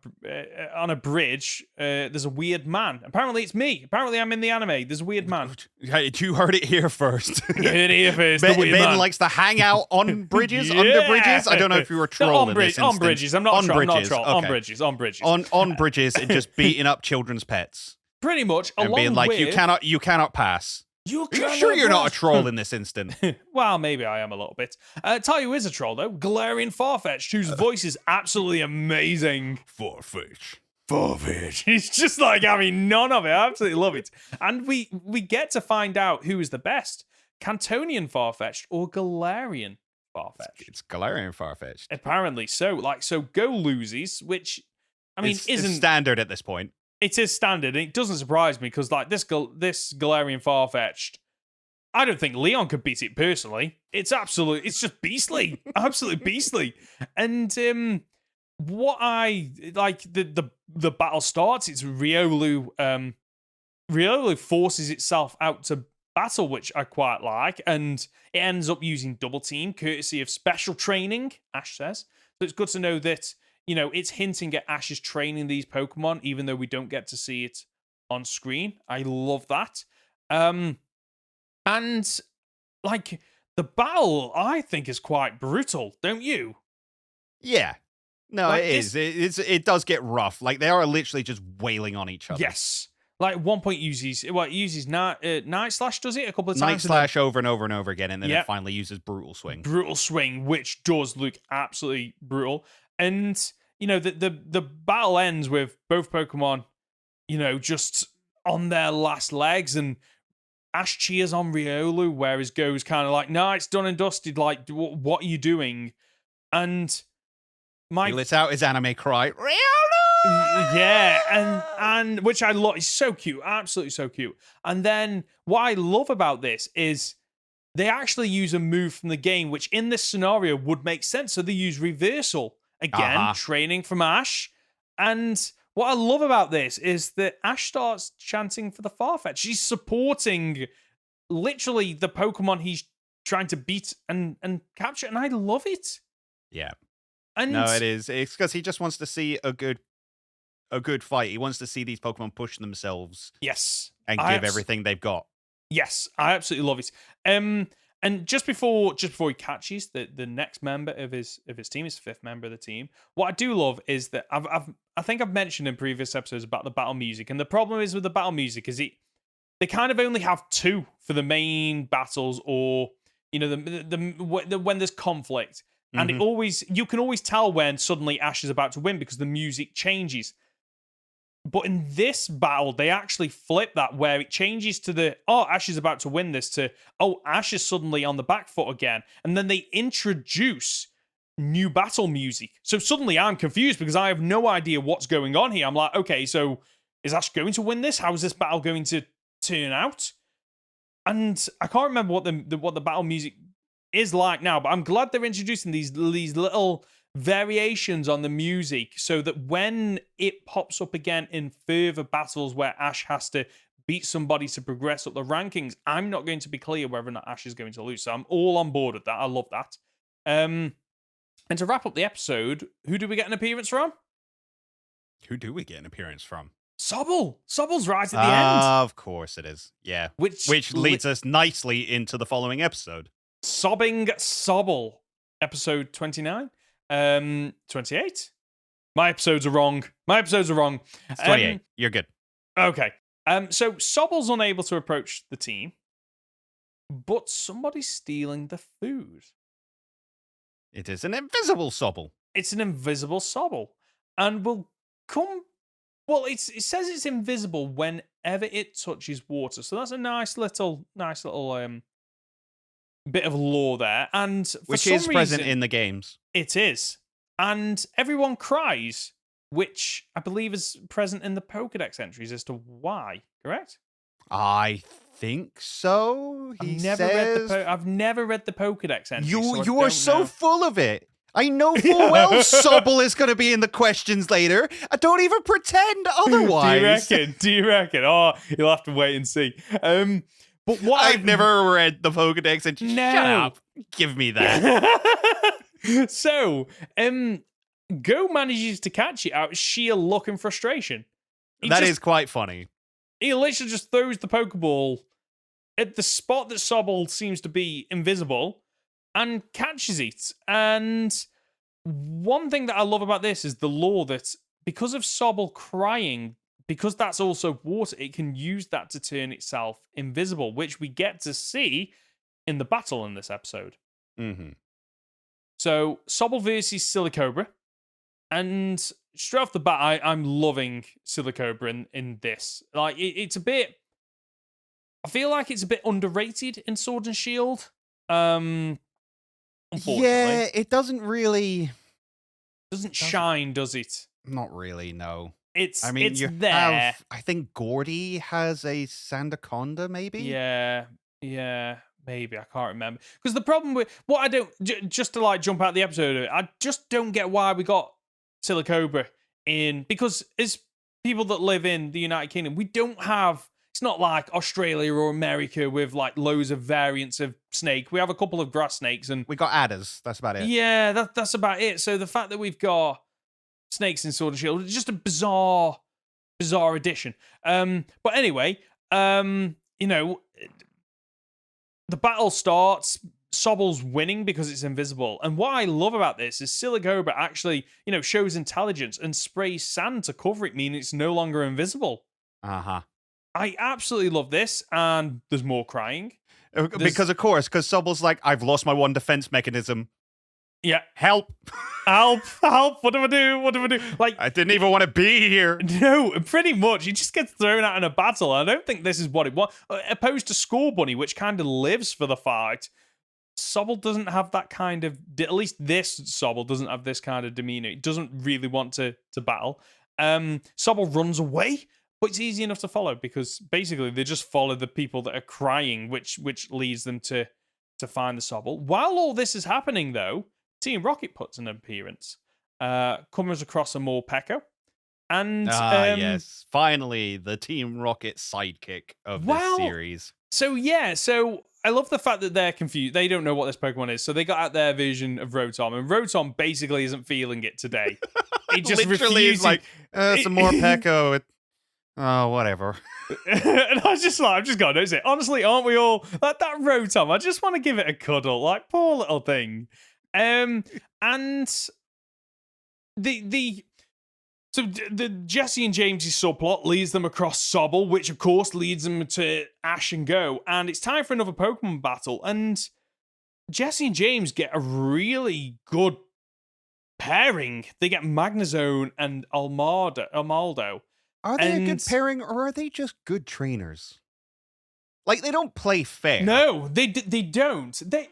[SPEAKER 1] on a bridge. There's a weird man. Apparently it's me. Apparently I'm in the anime. There's a weird man.
[SPEAKER 2] You heard it here first.
[SPEAKER 1] You heard it here first.
[SPEAKER 2] Ben likes to hang out on bridges, under bridges. I don't know if you were trolling
[SPEAKER 1] on bridges. I'm not trolling. Okay. On bridges.
[SPEAKER 2] On bridges and just beating up children's pets.
[SPEAKER 1] Pretty much.
[SPEAKER 2] And being like, you cannot pass. Are you sure you're not a troll in this instant?
[SPEAKER 1] Well, maybe I am a little bit. Tell you who is a troll, though. Galarian Farfetch'd, whose voice is absolutely amazing. Farfetch. He's just like having none of it. I absolutely love it. And we get to find out who is the best. Cantonian Farfetch'd or Galarian Farfetch'd?
[SPEAKER 2] It's Galarian Farfetch'd.
[SPEAKER 1] Apparently so. So Go loses, which, I mean, isn't...
[SPEAKER 2] It's standard at this point.
[SPEAKER 1] It is standard, and it doesn't surprise me, because like this Galarian Farfetch'd, I don't think Leon could beat it personally. It's just beastly. Absolutely beastly. And what I like, the battle starts, it's Riolu. Riolu forces itself out to battle, which I quite like, and it ends up using double team courtesy of special training, Ash says. So it's good to know that, you know, it's hinting at Ash's training these Pokemon, even though we don't get to see it on screen. I love that. And like the battle, I think is quite brutal, don't you?
[SPEAKER 2] Yeah. No, like it is. It does get rough. Like they are literally just wailing on each other.
[SPEAKER 1] Yes. Like at one point it uses Night Slash, does it? A couple of
[SPEAKER 2] Night
[SPEAKER 1] times.
[SPEAKER 2] Slash over and over and over again, and then it finally uses Brutal Swing.
[SPEAKER 1] Brutal Swing, which does look absolutely brutal. And, you know, the battle ends with both Pokemon, you know, just on their last legs, and Ash cheers on Riolu, whereas Go's kind of like, no, it's done and dusted, like, what are you doing? And
[SPEAKER 2] he lets out his anime cry, Riolu!
[SPEAKER 1] Yeah, and which I love. It's so cute, absolutely so cute. And then what I love about this is they actually use a move from the game, which in this scenario would make sense. So they use Reversal. Again, training from Ash. And what I love about this is that Ash starts chanting for the Farfetch. She's supporting literally the Pokemon he's trying to beat and capture. And I love it.
[SPEAKER 2] Yeah.
[SPEAKER 1] And
[SPEAKER 2] no, it is. It's because he just wants to see a good fight. He wants to see these Pokemon push themselves.
[SPEAKER 1] Yes.
[SPEAKER 2] And give everything they've got. Yes,
[SPEAKER 1] I absolutely love it. And just before he catches the next member of his team, his fifth member of the team, what I do love is that I think I've mentioned in previous episodes about the battle music, and the problem is with the battle music is they kind of only have two for the main battles, or you know when there's conflict, and you can always tell when suddenly Ash is about to win because the music changes. But in this battle, they actually flip that, where it changes to Ash is about to win this, to, Ash is suddenly on the back foot again. And then they introduce new battle music. So suddenly I'm confused because I have no idea what's going on here. I'm like, okay, so is Ash going to win this? How is this battle going to turn out? And I can't remember what the battle music is like now, but I'm glad they're introducing these little variations on the music so that when it pops up again in further battles where Ash has to beat somebody to progress up the rankings, I'm not going to be clear whether or not Ash is going to lose. So I'm all on board with that. I love that. And to wrap up the episode, who do we get an appearance from? Sobble. Sobble's right at the end.
[SPEAKER 2] Of course it is. Yeah. Which leads us nicely into the following episode.
[SPEAKER 1] Sobbing Sobble, episode 29. 28? My episodes are wrong.
[SPEAKER 2] It's 28. You're good.
[SPEAKER 1] Okay. So Sobble's unable to approach the team, but somebody's stealing the food.
[SPEAKER 2] It is an invisible Sobble.
[SPEAKER 1] It's an invisible Sobble. And it says it's invisible whenever it touches water. So that's a nice little bit of lore there, and
[SPEAKER 2] which is present in the games.
[SPEAKER 1] It is, and everyone cries, which I believe is present in the Pokedex entries as to why. Correct?
[SPEAKER 2] I think so.
[SPEAKER 1] I've never read the Pokedex entries.
[SPEAKER 2] You are so full of it. I know full well Sobble is going to be in the questions later. I don't even pretend otherwise.
[SPEAKER 1] Do you reckon? Oh, you'll have to wait and see. But what
[SPEAKER 2] I've never read the Pokedex, and shut up. Give me that.
[SPEAKER 1] So, Go manages to catch it out of sheer luck and frustration.
[SPEAKER 2] That is quite funny.
[SPEAKER 1] He literally just throws the Pokeball at the spot that Sobble seems to be invisible and catches it. And one thing that I love about this is the lore that because of Sobble crying, because that's also water, it can use that to turn itself invisible, which we get to see in the battle in this episode.
[SPEAKER 2] Mm-hmm.
[SPEAKER 1] So, Sobble versus Silicobra. And straight off the bat, I'm loving Silicobra in this. Like, it's a bit... I feel like it's a bit underrated in Sword and Shield. Unfortunately.
[SPEAKER 2] Yeah, it doesn't really...
[SPEAKER 1] Doesn't shine, does it?
[SPEAKER 2] Not really, no.
[SPEAKER 1] It's
[SPEAKER 2] you
[SPEAKER 1] there.
[SPEAKER 2] have... I think Gordy has a Sandaconda, maybe?
[SPEAKER 1] Yeah, maybe. I can't remember. Because the problem with... What I don't... Just to, like, jump out the episode of it, I just don't get why we got Silicobra in... Because as people that live in the United Kingdom, we don't have... It's not like Australia or America with like loads of variants of snake. We have a couple of grass snakes and
[SPEAKER 2] we got adders. That's about it.
[SPEAKER 1] Yeah, that's about it. So the fact that we've got snakes in Sword and Shield is just a bizarre addition. But anyway, you know, the battle starts. Sobble's winning because it's invisible. And what I love about this is Silicobra actually, you know, shows intelligence and sprays sand to cover it, meaning it's no longer invisible.
[SPEAKER 2] Uh-huh.
[SPEAKER 1] I absolutely love this, and there's more crying.
[SPEAKER 2] Because, of course, Sobble's like, I've lost my one defense mechanism.
[SPEAKER 1] Yeah.
[SPEAKER 2] Help.
[SPEAKER 1] Help. What do I do? Like,
[SPEAKER 2] I didn't even want to be here.
[SPEAKER 1] No, pretty much. He just gets thrown out in a battle. I don't think this is what it was. Opposed to Score Bunny, which kind of lives for the fight, Sobble doesn't have that kind of... At least this Sobble doesn't have this kind of demeanor. He doesn't really want to battle. Sobble runs away. But it's easy enough to follow because basically they just follow the people that are crying, which leads them to find the Sobble. While all this is happening, though, Team Rocket puts an appearance. Comes across a Morpeko. And
[SPEAKER 2] yes, finally the Team Rocket sidekick of this series.
[SPEAKER 1] So I love the fact that they're confused. They don't know what this Pokemon is, so they got out their version of Rotom, and Rotom basically isn't feeling it today. It just
[SPEAKER 2] literally
[SPEAKER 1] refuses.
[SPEAKER 2] Is like some Morpeko. Oh, whatever.
[SPEAKER 1] And I'm just going to say, honestly, aren't we all like that Rotom? I just want to give it a cuddle, like poor little thing. And the Jesse and James's subplot leads them across Sobble, which of course leads them to Ash and Go, and it's time for another Pokemon battle. And Jesse and James get a really good pairing. They get Magnezone and Almaldo.
[SPEAKER 2] Are they a good pairing, or are they just good trainers? Like, they don't play fair.
[SPEAKER 1] No, they don't. They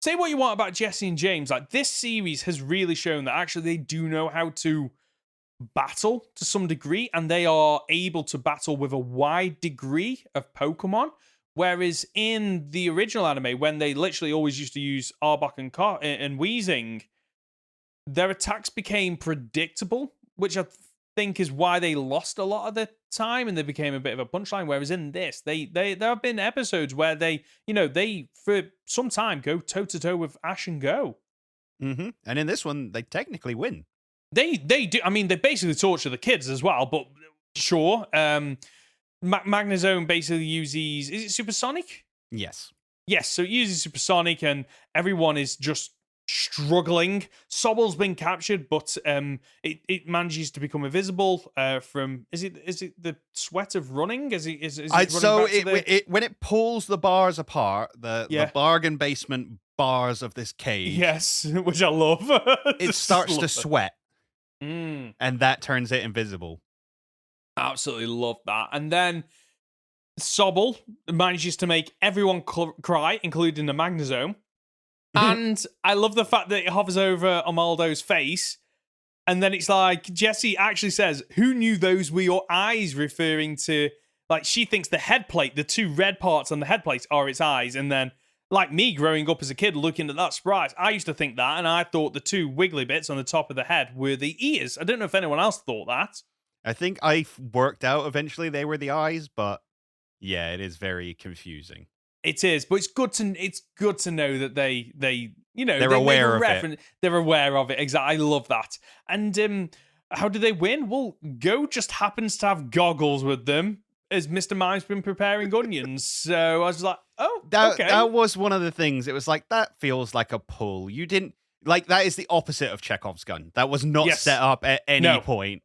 [SPEAKER 1] say what you want about Jesse and James. Like, this series has really shown that actually they do know how to battle to some degree, and they are able to battle with a wide degree of Pokemon. Whereas in the original anime, when they literally always used to use Arbok and Weezing, their attacks became predictable, which I think is why they lost a lot of the time and they became a bit of a punchline. Whereas in this, there have been episodes where they for some time go toe to toe with Ash and Go.
[SPEAKER 2] Mm-hmm. And in this one, they technically win.
[SPEAKER 1] They do. I mean, they basically torture the kids as well. But sure, Magnezone basically uses. Is it supersonic?
[SPEAKER 2] Yes.
[SPEAKER 1] Yes. So it uses supersonic, and everyone is just struggling. Sobble's been captured, but it manages to become invisible from is it the sweat of running? Is it running
[SPEAKER 2] so
[SPEAKER 1] it
[SPEAKER 2] when it pulls the bars apart, the bargain basement bars of this cage,
[SPEAKER 1] yes, which I love.
[SPEAKER 2] It starts to sweat, and that turns it invisible.
[SPEAKER 1] Absolutely love that. And then Sobble manages to make everyone cry, including the Magnezone. And I love the fact that it hovers over Amaldo's face. And then it's like, Jessie actually says, who knew those were your eyes? Referring to, like, she thinks the head plate, the two red parts on the head plate are its eyes. And then, like me growing up as a kid looking at that sprite, I used to think that. And I thought the two wiggly bits on the top of the head were the ears. I don't know if anyone else thought that.
[SPEAKER 2] I think I worked out eventually they were the eyes, but yeah, it is very confusing.
[SPEAKER 1] It is, but it's good to know that they
[SPEAKER 2] they're aware of it.
[SPEAKER 1] They're aware of it. Exactly. I love that. And how do they win? Well, Go just happens to have goggles with them as Mr. Mime's been preparing onions. So I was like, oh, okay.
[SPEAKER 2] That was one of the things. It was like, that feels like a pull. You didn't like that is the opposite of Chekhov's gun. That was not set up at any point.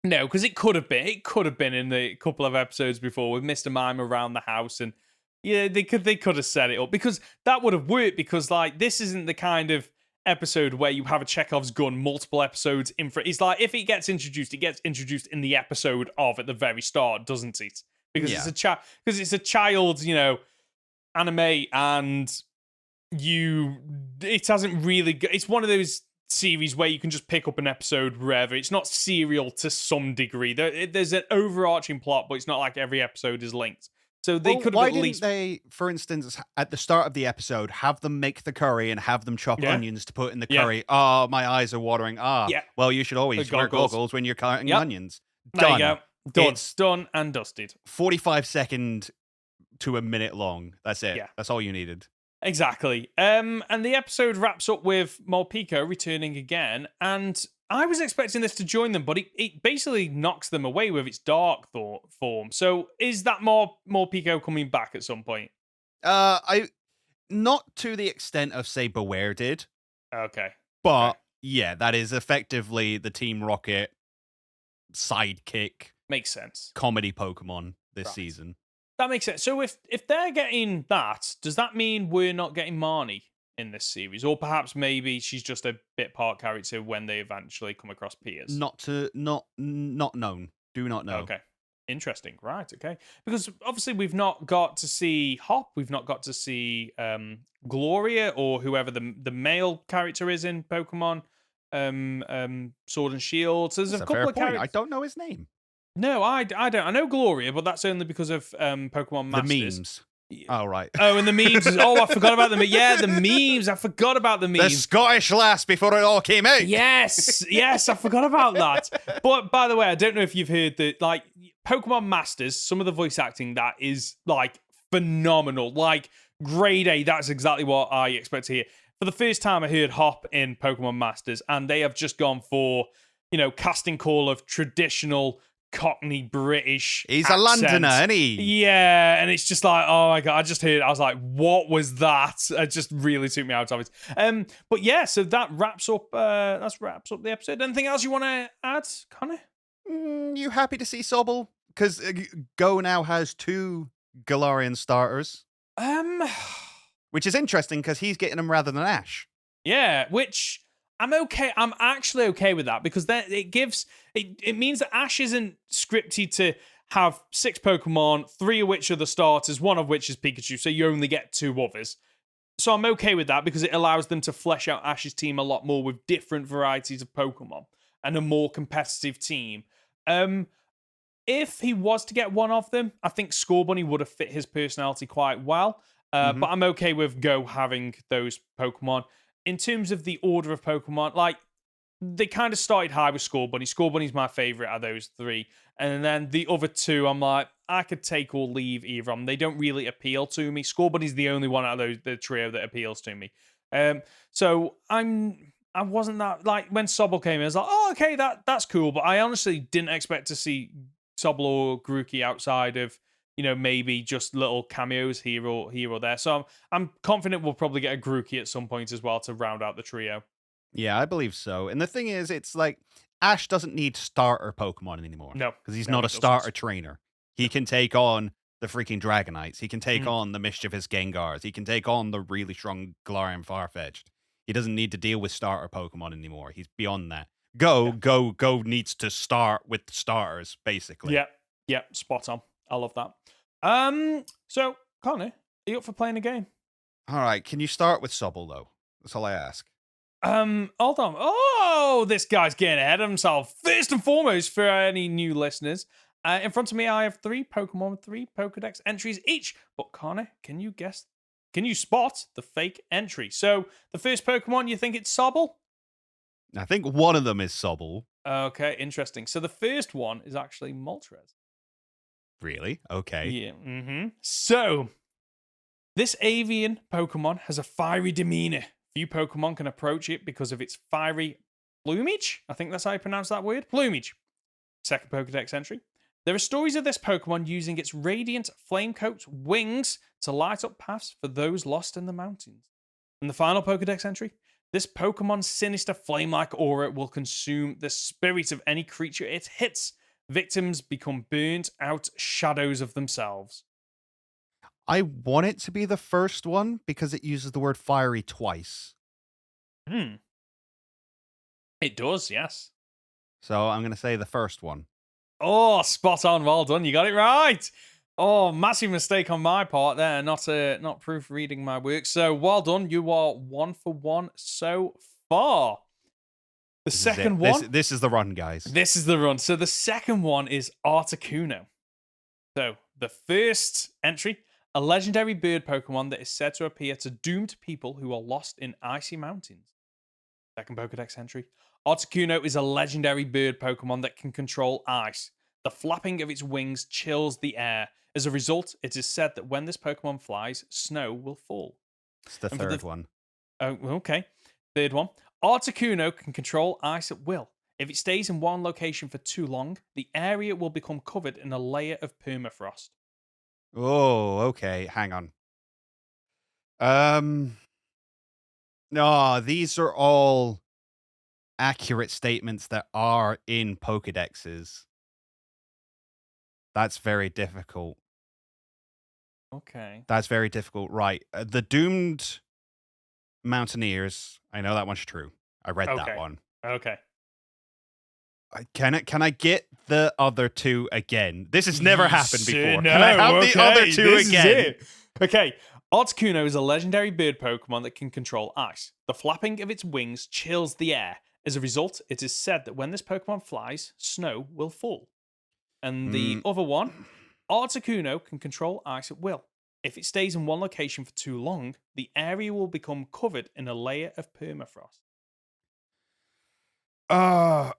[SPEAKER 1] No, because it could have been. It could have been in the couple of episodes before with Mr. Mime around the house, and yeah, they could have set it up because that would have worked. Because like this isn't the kind of episode where you have a Chekhov's gun multiple episodes in front. It's like if it gets introduced in the episode of at the very start, doesn't it? Because it's a child, anime, and it hasn't really. It's one of those series where you can just pick up an episode wherever. It's not serial to some degree. There's an overarching plot, but it's not like every episode is linked. So they could have
[SPEAKER 2] why
[SPEAKER 1] at least.
[SPEAKER 2] Didn't they, for instance, at the start of the episode, have them make the curry and have them chop onions to put in the curry? Oh, my eyes are watering. Well, you should always wear goggles when you're cutting onions.
[SPEAKER 1] There you go. Done. It's done and dusted.
[SPEAKER 2] 45-second to a minute long. That's it. Yeah. That's all you needed.
[SPEAKER 1] Exactly. And the episode wraps up with Molpico returning again, and I was expecting this to join them, but it basically knocks them away with its dark form. So is that Molpico coming back at some point?
[SPEAKER 2] Not to the extent of, say, Beware did.
[SPEAKER 1] Okay.
[SPEAKER 2] But yeah, that is effectively the Team Rocket sidekick.
[SPEAKER 1] Makes sense.
[SPEAKER 2] Comedy Pokemon this season.
[SPEAKER 1] That makes sense. So if they're getting that, does that mean we're not getting Marnie in this series? Or perhaps maybe she's just a bit part character when they eventually come across peers?
[SPEAKER 2] Not known. Do not know.
[SPEAKER 1] Okay. Interesting. Right, okay. Because obviously we've not got to see Hop, we've not got to see Gloria or whoever the male character is in Pokemon Sword and Shield. So there's a couple of characters.
[SPEAKER 2] I don't know his name.
[SPEAKER 1] No, I don't. I know Gloria, but that's only because of Pokemon Masters.
[SPEAKER 2] The memes. Oh, right.
[SPEAKER 1] Oh, and the memes. I forgot about them. Yeah, the memes. I forgot about the memes.
[SPEAKER 2] The Scottish lass before it all came out.
[SPEAKER 1] Yes, I forgot about that. But by the way, I don't know if you've heard that, like, Pokemon Masters, some of the voice acting, that is, like, phenomenal. Like, grade A, that's exactly what I expect to hear. For the first time, I heard Hop in Pokemon Masters, and they have just gone for, casting call of traditional Cockney British
[SPEAKER 2] He's
[SPEAKER 1] accent.
[SPEAKER 2] a Londoner, isn't he?
[SPEAKER 1] Yeah, and it's just like, oh my god, I just heard it. I was like, what was that? It just really took me out of it. But yeah, so that wraps up the episode. Anything else you want to add, Conor?
[SPEAKER 2] You happy to see Sobble? Because Go now has 2 Galarian starters. Which is interesting because he's getting them rather than Ash.
[SPEAKER 1] Yeah, which I'm okay. I'm actually okay with that because then it means that Ash isn't scripted to have 6 Pokemon, 3 of which are the starters, 1 of which is Pikachu, so you only get 2 others. So I'm okay with that because it allows them to flesh out Ash's team a lot more with different varieties of Pokemon and a more competitive team. If he was to get 1 of them, I think Scorbunny would have fit his personality quite well. But I'm okay with Go having those Pokemon. In terms of the order of Pokemon, like, they kind of started high with Scorbunny. Scorbunny's my favorite out of those 3. And then the other 2, I'm like, I could take or leave either of them. They don't really appeal to me. Scorbunny's the only one out of the trio that appeals to me. So I wasn't that, like, when Sobble came in, I was like, oh, okay, that's cool. But I honestly didn't expect to see Sobble or Grookey outside of, maybe just little cameos here or there. So I'm confident we'll probably get a Grookey at some point as well to round out the trio.
[SPEAKER 2] Yeah, I believe so. And the thing is, it's like Ash doesn't need starter Pokemon anymore.
[SPEAKER 1] No.
[SPEAKER 2] Because he's not a starter trainer. He can take on the freaking Dragonites. He can take on the mischievous Gengars. He can take on the really strong Galarian Farfetch'd. He doesn't need to deal with starter Pokemon anymore. He's beyond that. Go needs to start with the starters, basically.
[SPEAKER 1] Yeah, spot on. I love that. So, Conor, are you up for playing a game?
[SPEAKER 2] All right, can you start with Sobble, though? That's all I ask.
[SPEAKER 1] Hold on. Oh, this guy's getting ahead of himself. First and foremost, for any new listeners, in front of me, I have 3 Pokemon with 3 Pokedex entries each. But Conor, can you spot the fake entry? So, the first Pokemon, you think it's Sobble?
[SPEAKER 2] I think one of them is Sobble.
[SPEAKER 1] Okay, interesting. So, the first one is actually Moltres.
[SPEAKER 2] Really? Okay.
[SPEAKER 1] Yeah. So, this avian Pokemon has a fiery demeanor. Few Pokemon can approach it because of its fiery plumage. I think that's how you pronounce that word. Plumage. Second Pokedex entry. There are stories of this Pokemon using its radiant flame-coat wings to light up paths for those lost in the mountains. And the final Pokedex entry. This Pokemon's sinister flame-like aura will consume the spirit of any creature it hits. Victims become burnt out shadows of themselves.
[SPEAKER 2] I want it to be the first one because it uses the word fiery twice.
[SPEAKER 1] It does, yes.
[SPEAKER 2] So I'm going to say the first one.
[SPEAKER 1] Oh, spot on. Well done. You got it right. Oh, massive mistake on my part there. Not proofreading my work. So well done. You are 1 for 1 so far. The second one.
[SPEAKER 2] This is the run, guys.
[SPEAKER 1] This is the run. So the second one is Articuno. So the first entry, a legendary bird Pokemon that is said to appear to doomed people who are lost in icy mountains. Second Pokedex entry. Articuno is a legendary bird Pokemon that can control ice. The flapping of its wings chills the air. As a result, it is said that when this Pokemon flies, snow will fall.
[SPEAKER 2] It's the third one.
[SPEAKER 1] Oh, okay. Third one. Articuno can control ice at will. If it stays in one location for too long, the area will become covered in a layer of permafrost.
[SPEAKER 2] Oh, okay. Hang on. No, these are all accurate statements that are in Pokedexes. That's very difficult.
[SPEAKER 1] Okay.
[SPEAKER 2] That's very difficult. Right. The Doomed Mountaineers. I know that one's true. I read that one.
[SPEAKER 1] Okay.
[SPEAKER 2] Can I get the other two again? This has never happened before.
[SPEAKER 1] No,
[SPEAKER 2] can I have the other two again?
[SPEAKER 1] Okay. Articuno is a legendary bird Pokemon that can control ice. The flapping of its wings chills the air. As a result, it is said that when this Pokemon flies, snow will fall. And the other one, Articuno can control ice at will. If it stays in one location for too long, the area will become covered in a layer of permafrost.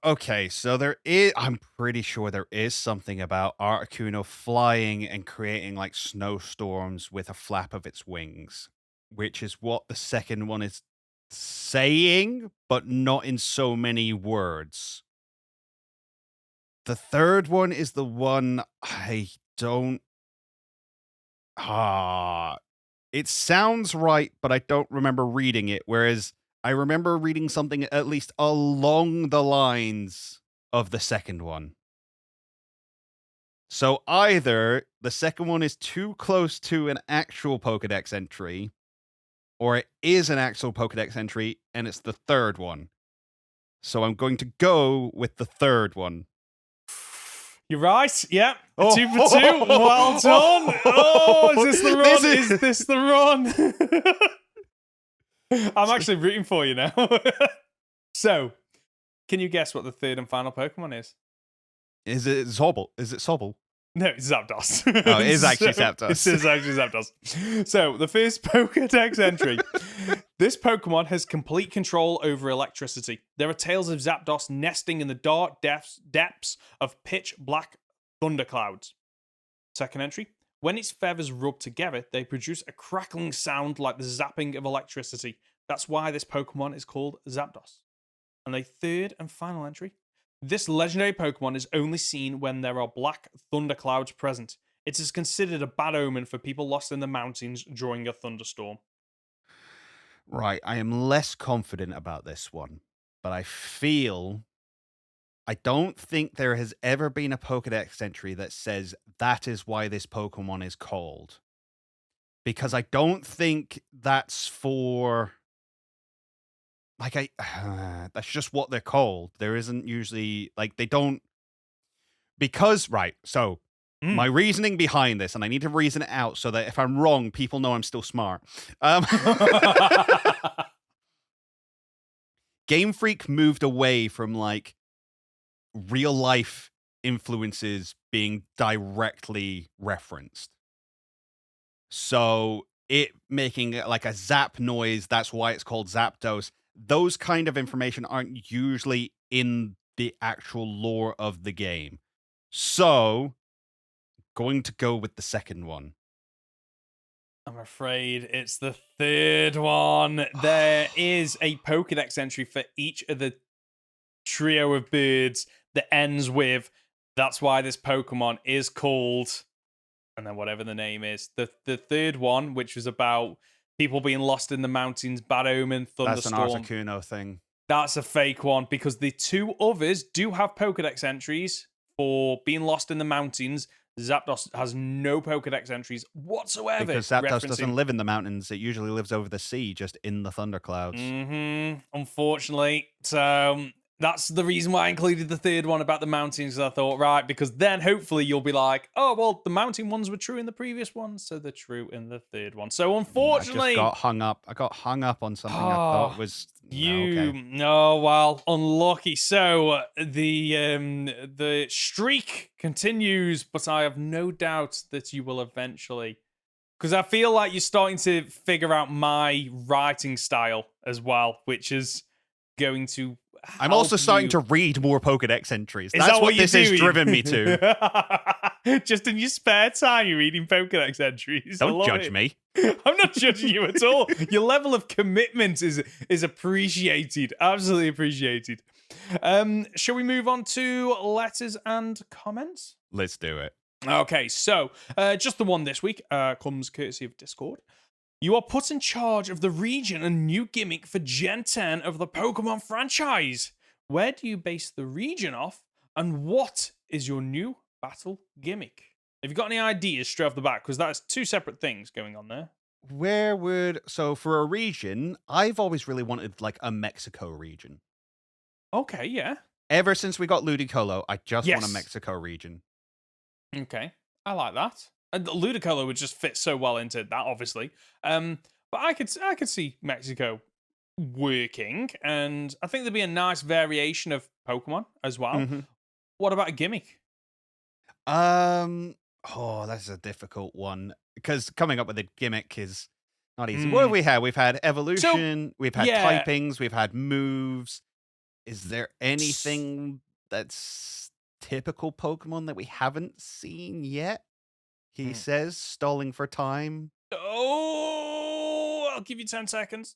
[SPEAKER 2] Okay, so I'm pretty sure there is something about Articuno flying and creating like snowstorms with a flap of its wings, which is what the second one is saying, but not in so many words. The third one is the one I don't... it sounds right, but I don't remember reading it, whereas I remember reading something at least along the lines of the second one. So either the second one is too close to an actual Pokedex entry, or it is an actual Pokedex entry, and it's the third one. So I'm going to go with the third one.
[SPEAKER 1] You're right. Yeah. 2 for 2. Well done. Oh, is this the run? Is this the run? I'm actually rooting for you now. So, can you guess what the third and final Pokemon is?
[SPEAKER 2] Is it Sobble? Is it Sobble?
[SPEAKER 1] No, it's Zapdos.
[SPEAKER 2] Oh, it is actually Zapdos.
[SPEAKER 1] It is actually Zapdos. So, the first Pokedex entry. This Pokemon has complete control over electricity. There are tales of Zapdos nesting in the dark depths of pitch black thunderclouds. Second entry. When its feathers rub together, they produce a crackling sound like the zapping of electricity. That's why this Pokemon is called Zapdos. And a third and final entry. This legendary Pokemon is only seen when there are black thunderclouds present. It is considered a bad omen for people lost in the mountains during a thunderstorm.
[SPEAKER 2] Right, I am less confident about this one, but I don't think there has ever been a Pokedex entry that says that is why this Pokemon is called. Because I don't think that's for... that's just what they're called. There isn't usually... they don't... Because, right, so... My reasoning behind this, and I need to reason it out so that if I'm wrong, people know I'm still smart. Gamefreak moved away from real life influences being directly referenced. So it making a zap noise, that's why it's called Zapdos. Those kind of information aren't usually in the actual lore of the game. So... going to go with the second one.
[SPEAKER 1] I'm afraid it's the third one. There is a Pokedex entry for each of the trio of birds that ends with, that's why this Pokemon is called, and then whatever the name is. The third one, which was about people being lost in the mountains, Bad Omen, Thunderstorm.
[SPEAKER 2] That's an Articuno thing.
[SPEAKER 1] That's a fake one because the two others do have Pokedex entries for being lost in the mountains. Zapdos has no Pokedex entries whatsoever.
[SPEAKER 2] Because Zapdos doesn't live in the mountains. It usually lives over the sea, just in the thunderclouds.
[SPEAKER 1] Unfortunately. So that's the reason why I included the third one about the mountains. I thought, right, because then hopefully you'll be like, oh, well, the mountain ones were true in the previous one, so they're true in the third one. So unfortunately...
[SPEAKER 2] I got hung up on something I thought was...
[SPEAKER 1] well, unlucky. So the streak continues, but I have no doubt that you will eventually... Because I feel like you're starting to figure out my writing style as well, which is going to...
[SPEAKER 2] I'm also starting to read more Pokedex entries. That's what this has driven me to.
[SPEAKER 1] Just in your spare time, you're reading Pokedex entries.
[SPEAKER 2] Don't judge me.
[SPEAKER 1] I'm not judging you at all. Your level of commitment is appreciated. Absolutely appreciated. Shall we move on to letters and comments?
[SPEAKER 2] Let's do it.
[SPEAKER 1] Okay, so just the one this week comes courtesy of Discord. You are put in charge of the region and new gimmick for Gen 10 of the Pokemon franchise. Where do you base the region off, and what is your new battle gimmick? Have you got any ideas straight off the bat? Because that's two separate things going on there.
[SPEAKER 2] So for a region, I've always really wanted like a Mexico region.
[SPEAKER 1] Okay, yeah.
[SPEAKER 2] Ever since we got Ludicolo, I just want a Mexico region.
[SPEAKER 1] Okay, I like that. Ludicolo would just fit so well into that, obviously. But I could see Mexico working, and I think there'd be a nice variation of Pokemon as well. Mm-hmm. What about a gimmick?
[SPEAKER 2] That's a difficult one because coming up with a gimmick is not easy. What have we had? We've had evolution, we've had typings, we've had moves. Is there anything that's typical Pokemon that we haven't seen yet? He says, stalling for time.
[SPEAKER 1] Oh, I'll give you 10 seconds.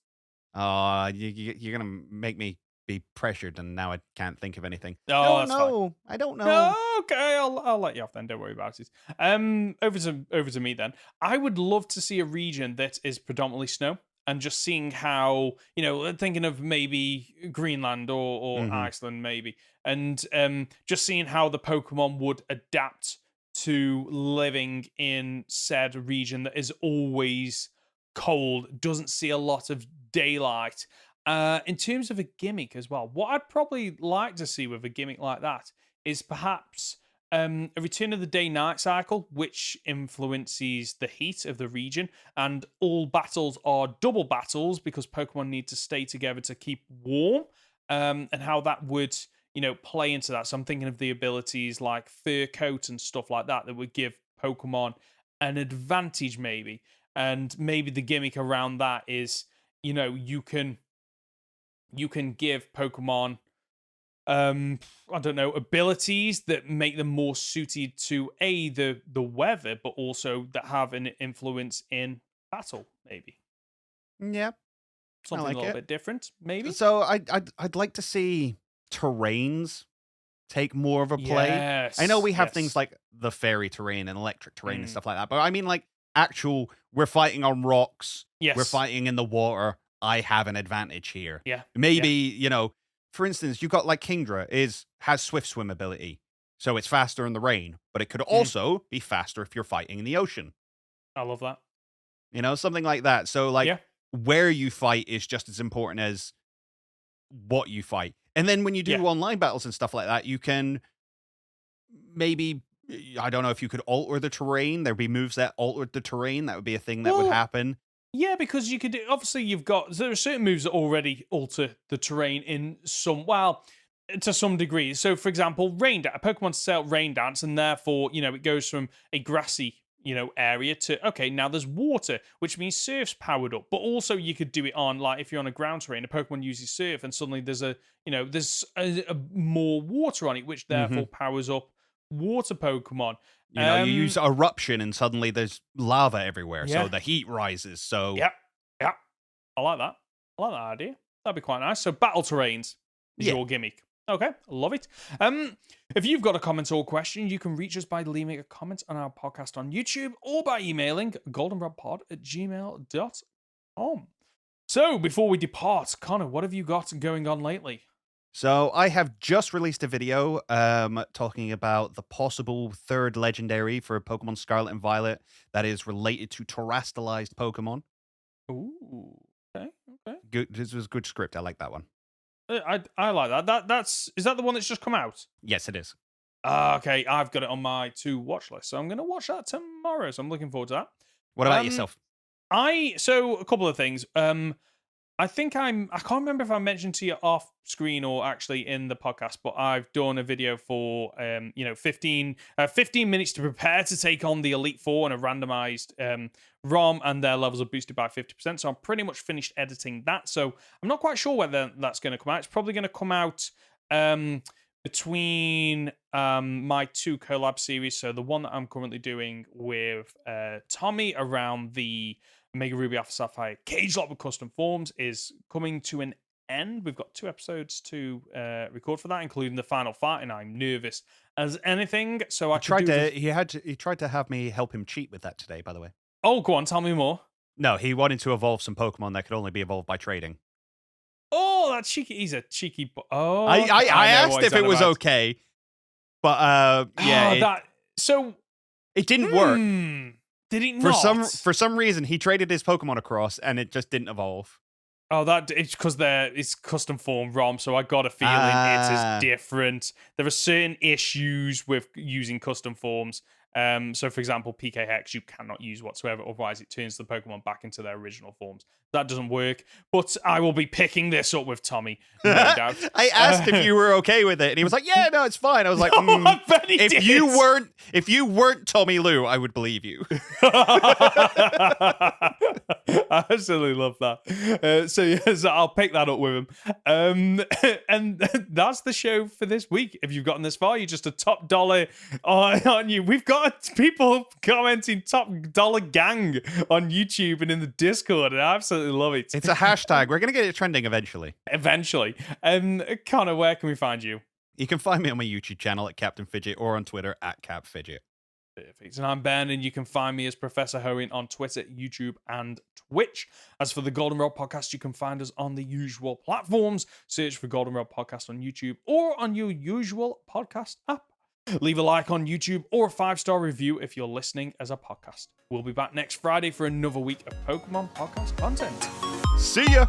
[SPEAKER 2] You're going to make me be pressured, and now I can't think of anything.
[SPEAKER 1] Oh, no,
[SPEAKER 2] I don't know.
[SPEAKER 1] No, okay, I'll let you off then. Don't worry about it. Over to me then. I would love to see a region that is predominantly snow, and just seeing how, thinking of maybe Greenland or Iceland maybe, and just seeing how the Pokemon would adapt to living in said region that is always cold, doesn't see a lot of daylight. In terms of a gimmick as well, what I'd probably like to see with a gimmick like that is perhaps a return of the day-night cycle, which influences the heat of the region, and all battles are double battles because Pokemon need to stay together to keep warm, and how that would play into that. So I'm thinking of the abilities like Fur Coat and stuff like that would give Pokemon an advantage maybe. And maybe the gimmick around that is, you can give Pokemon, abilities that make them more suited to the weather, but also that have an influence in battle, maybe.
[SPEAKER 2] Yeah.
[SPEAKER 1] Something a little bit different, maybe.
[SPEAKER 2] So I'd like to see terrains take more of a play.
[SPEAKER 1] Yes,
[SPEAKER 2] I know we have things like the fairy terrain and electric terrain and stuff like that, but I mean like actual, we're fighting on rocks, we're fighting in the water, I have an advantage here.
[SPEAKER 1] Yeah.
[SPEAKER 2] Maybe, for instance, you've got like Kingdra has swift swim ability, so it's faster in the rain, but it could also be faster if you're fighting in the ocean.
[SPEAKER 1] I love that.
[SPEAKER 2] Something like that. So like where you fight is just as important as what you fight. And then when you do online battles and stuff like that, you can maybe, I don't know if you could alter the terrain. There'd be moves that altered the terrain. That would be a thing that would happen.
[SPEAKER 1] Yeah, because you could, obviously there are certain moves that already alter the terrain in to some degree. So for example, Pokemon set out Rain Dance, and therefore, it goes from a grassy area to, okay, now there's water, which means surf's powered up. But also you could do it on, like, if you're on a ground terrain, a Pokemon uses surf, and suddenly there's a more water on it, which therefore powers up water Pokemon.
[SPEAKER 2] You use eruption, and suddenly there's lava everywhere, so the heat rises. So
[SPEAKER 1] yeah, I like that. I like that idea. That'd be quite nice. So battle terrains is your gimmick. Okay, love it. If you've got a comment or question, you can reach us by leaving a comment on our podcast on YouTube or by emailing goldenrodpod@gmail.com. So, before we depart, Connor, what have you got going on lately?
[SPEAKER 2] So I have just released a video talking about the possible third legendary for Pokemon Scarlet and Violet that is related to terrestrialized Pokemon.
[SPEAKER 1] Ooh, okay.
[SPEAKER 2] Good. This was good script. I like that one.
[SPEAKER 1] I like that. Is that the one that's just come out?
[SPEAKER 2] Yes, it is.
[SPEAKER 1] Okay, I've got it on my to watch list, so I'm going to watch that tomorrow. So I'm looking forward to that.
[SPEAKER 2] What about yourself?
[SPEAKER 1] So a couple of things. I can't remember if I mentioned to you off screen or actually in the podcast, but I've done a video for 15 minutes to prepare to take on the Elite Four in a randomized ROM, and their levels are boosted by 50%. So I'm pretty much finished editing that. So I'm not quite sure whether that's going to come out. It's probably going to come out between my two collab series. So the one that I'm currently doing with Tommy around the Mega Ruby Alpha Sapphire Cage Lock with custom forms is coming to an end. We've got 2 episodes to record for that, including the final fight, and I'm nervous as anything. So he
[SPEAKER 2] tried to have me help him cheat with that today, by the way.
[SPEAKER 1] Oh, go on, tell me more.
[SPEAKER 2] No, he wanted to evolve some Pokemon that could only be evolved by trading.
[SPEAKER 1] Oh, that's cheeky. He's a cheeky. Oh,
[SPEAKER 2] I asked if it was okay, but it didn't work.
[SPEAKER 1] Did it not?
[SPEAKER 2] For some reason, he traded his Pokemon across, and it just didn't evolve.
[SPEAKER 1] Oh, it's because it's custom form ROM, so I got a feeling it is different. There are certain issues with using custom forms. So, for example, PK Hex you cannot use whatsoever, otherwise it turns the Pokemon back into their original forms. That doesn't work, but I will be picking this up with Tommy, no doubt.
[SPEAKER 2] I asked if you were okay with it, and he was like, "Yeah, no, it's fine." I was like,
[SPEAKER 1] I bet he did.
[SPEAKER 2] If you weren't Tommy Lou, I would believe you."
[SPEAKER 1] I absolutely love that. So I'll pick that up with him. And that's the show for this week. If you've gotten this far, you're just a top dollar on you. We've got people commenting top dollar gang on YouTube and in the Discord, and I absolutely love it.
[SPEAKER 2] It's a hashtag. We're going to get it trending eventually.
[SPEAKER 1] Connor, where can we find you?
[SPEAKER 2] You can find me on my YouTube channel at Captain Fidget or on Twitter at CapFidget.
[SPEAKER 1] Perfect. And I'm Ben, and you can find me as Professor Hoeing on Twitter, YouTube, and Twitch. As for the Goldenrod Podcast, you can find us on the usual platforms. Search for Goldenrod Podcast on YouTube or on your usual podcast app. Leave a like on YouTube or a 5-star review if you're listening as a podcast. We'll be back next Friday for another week of Pokemon podcast content.
[SPEAKER 2] See ya!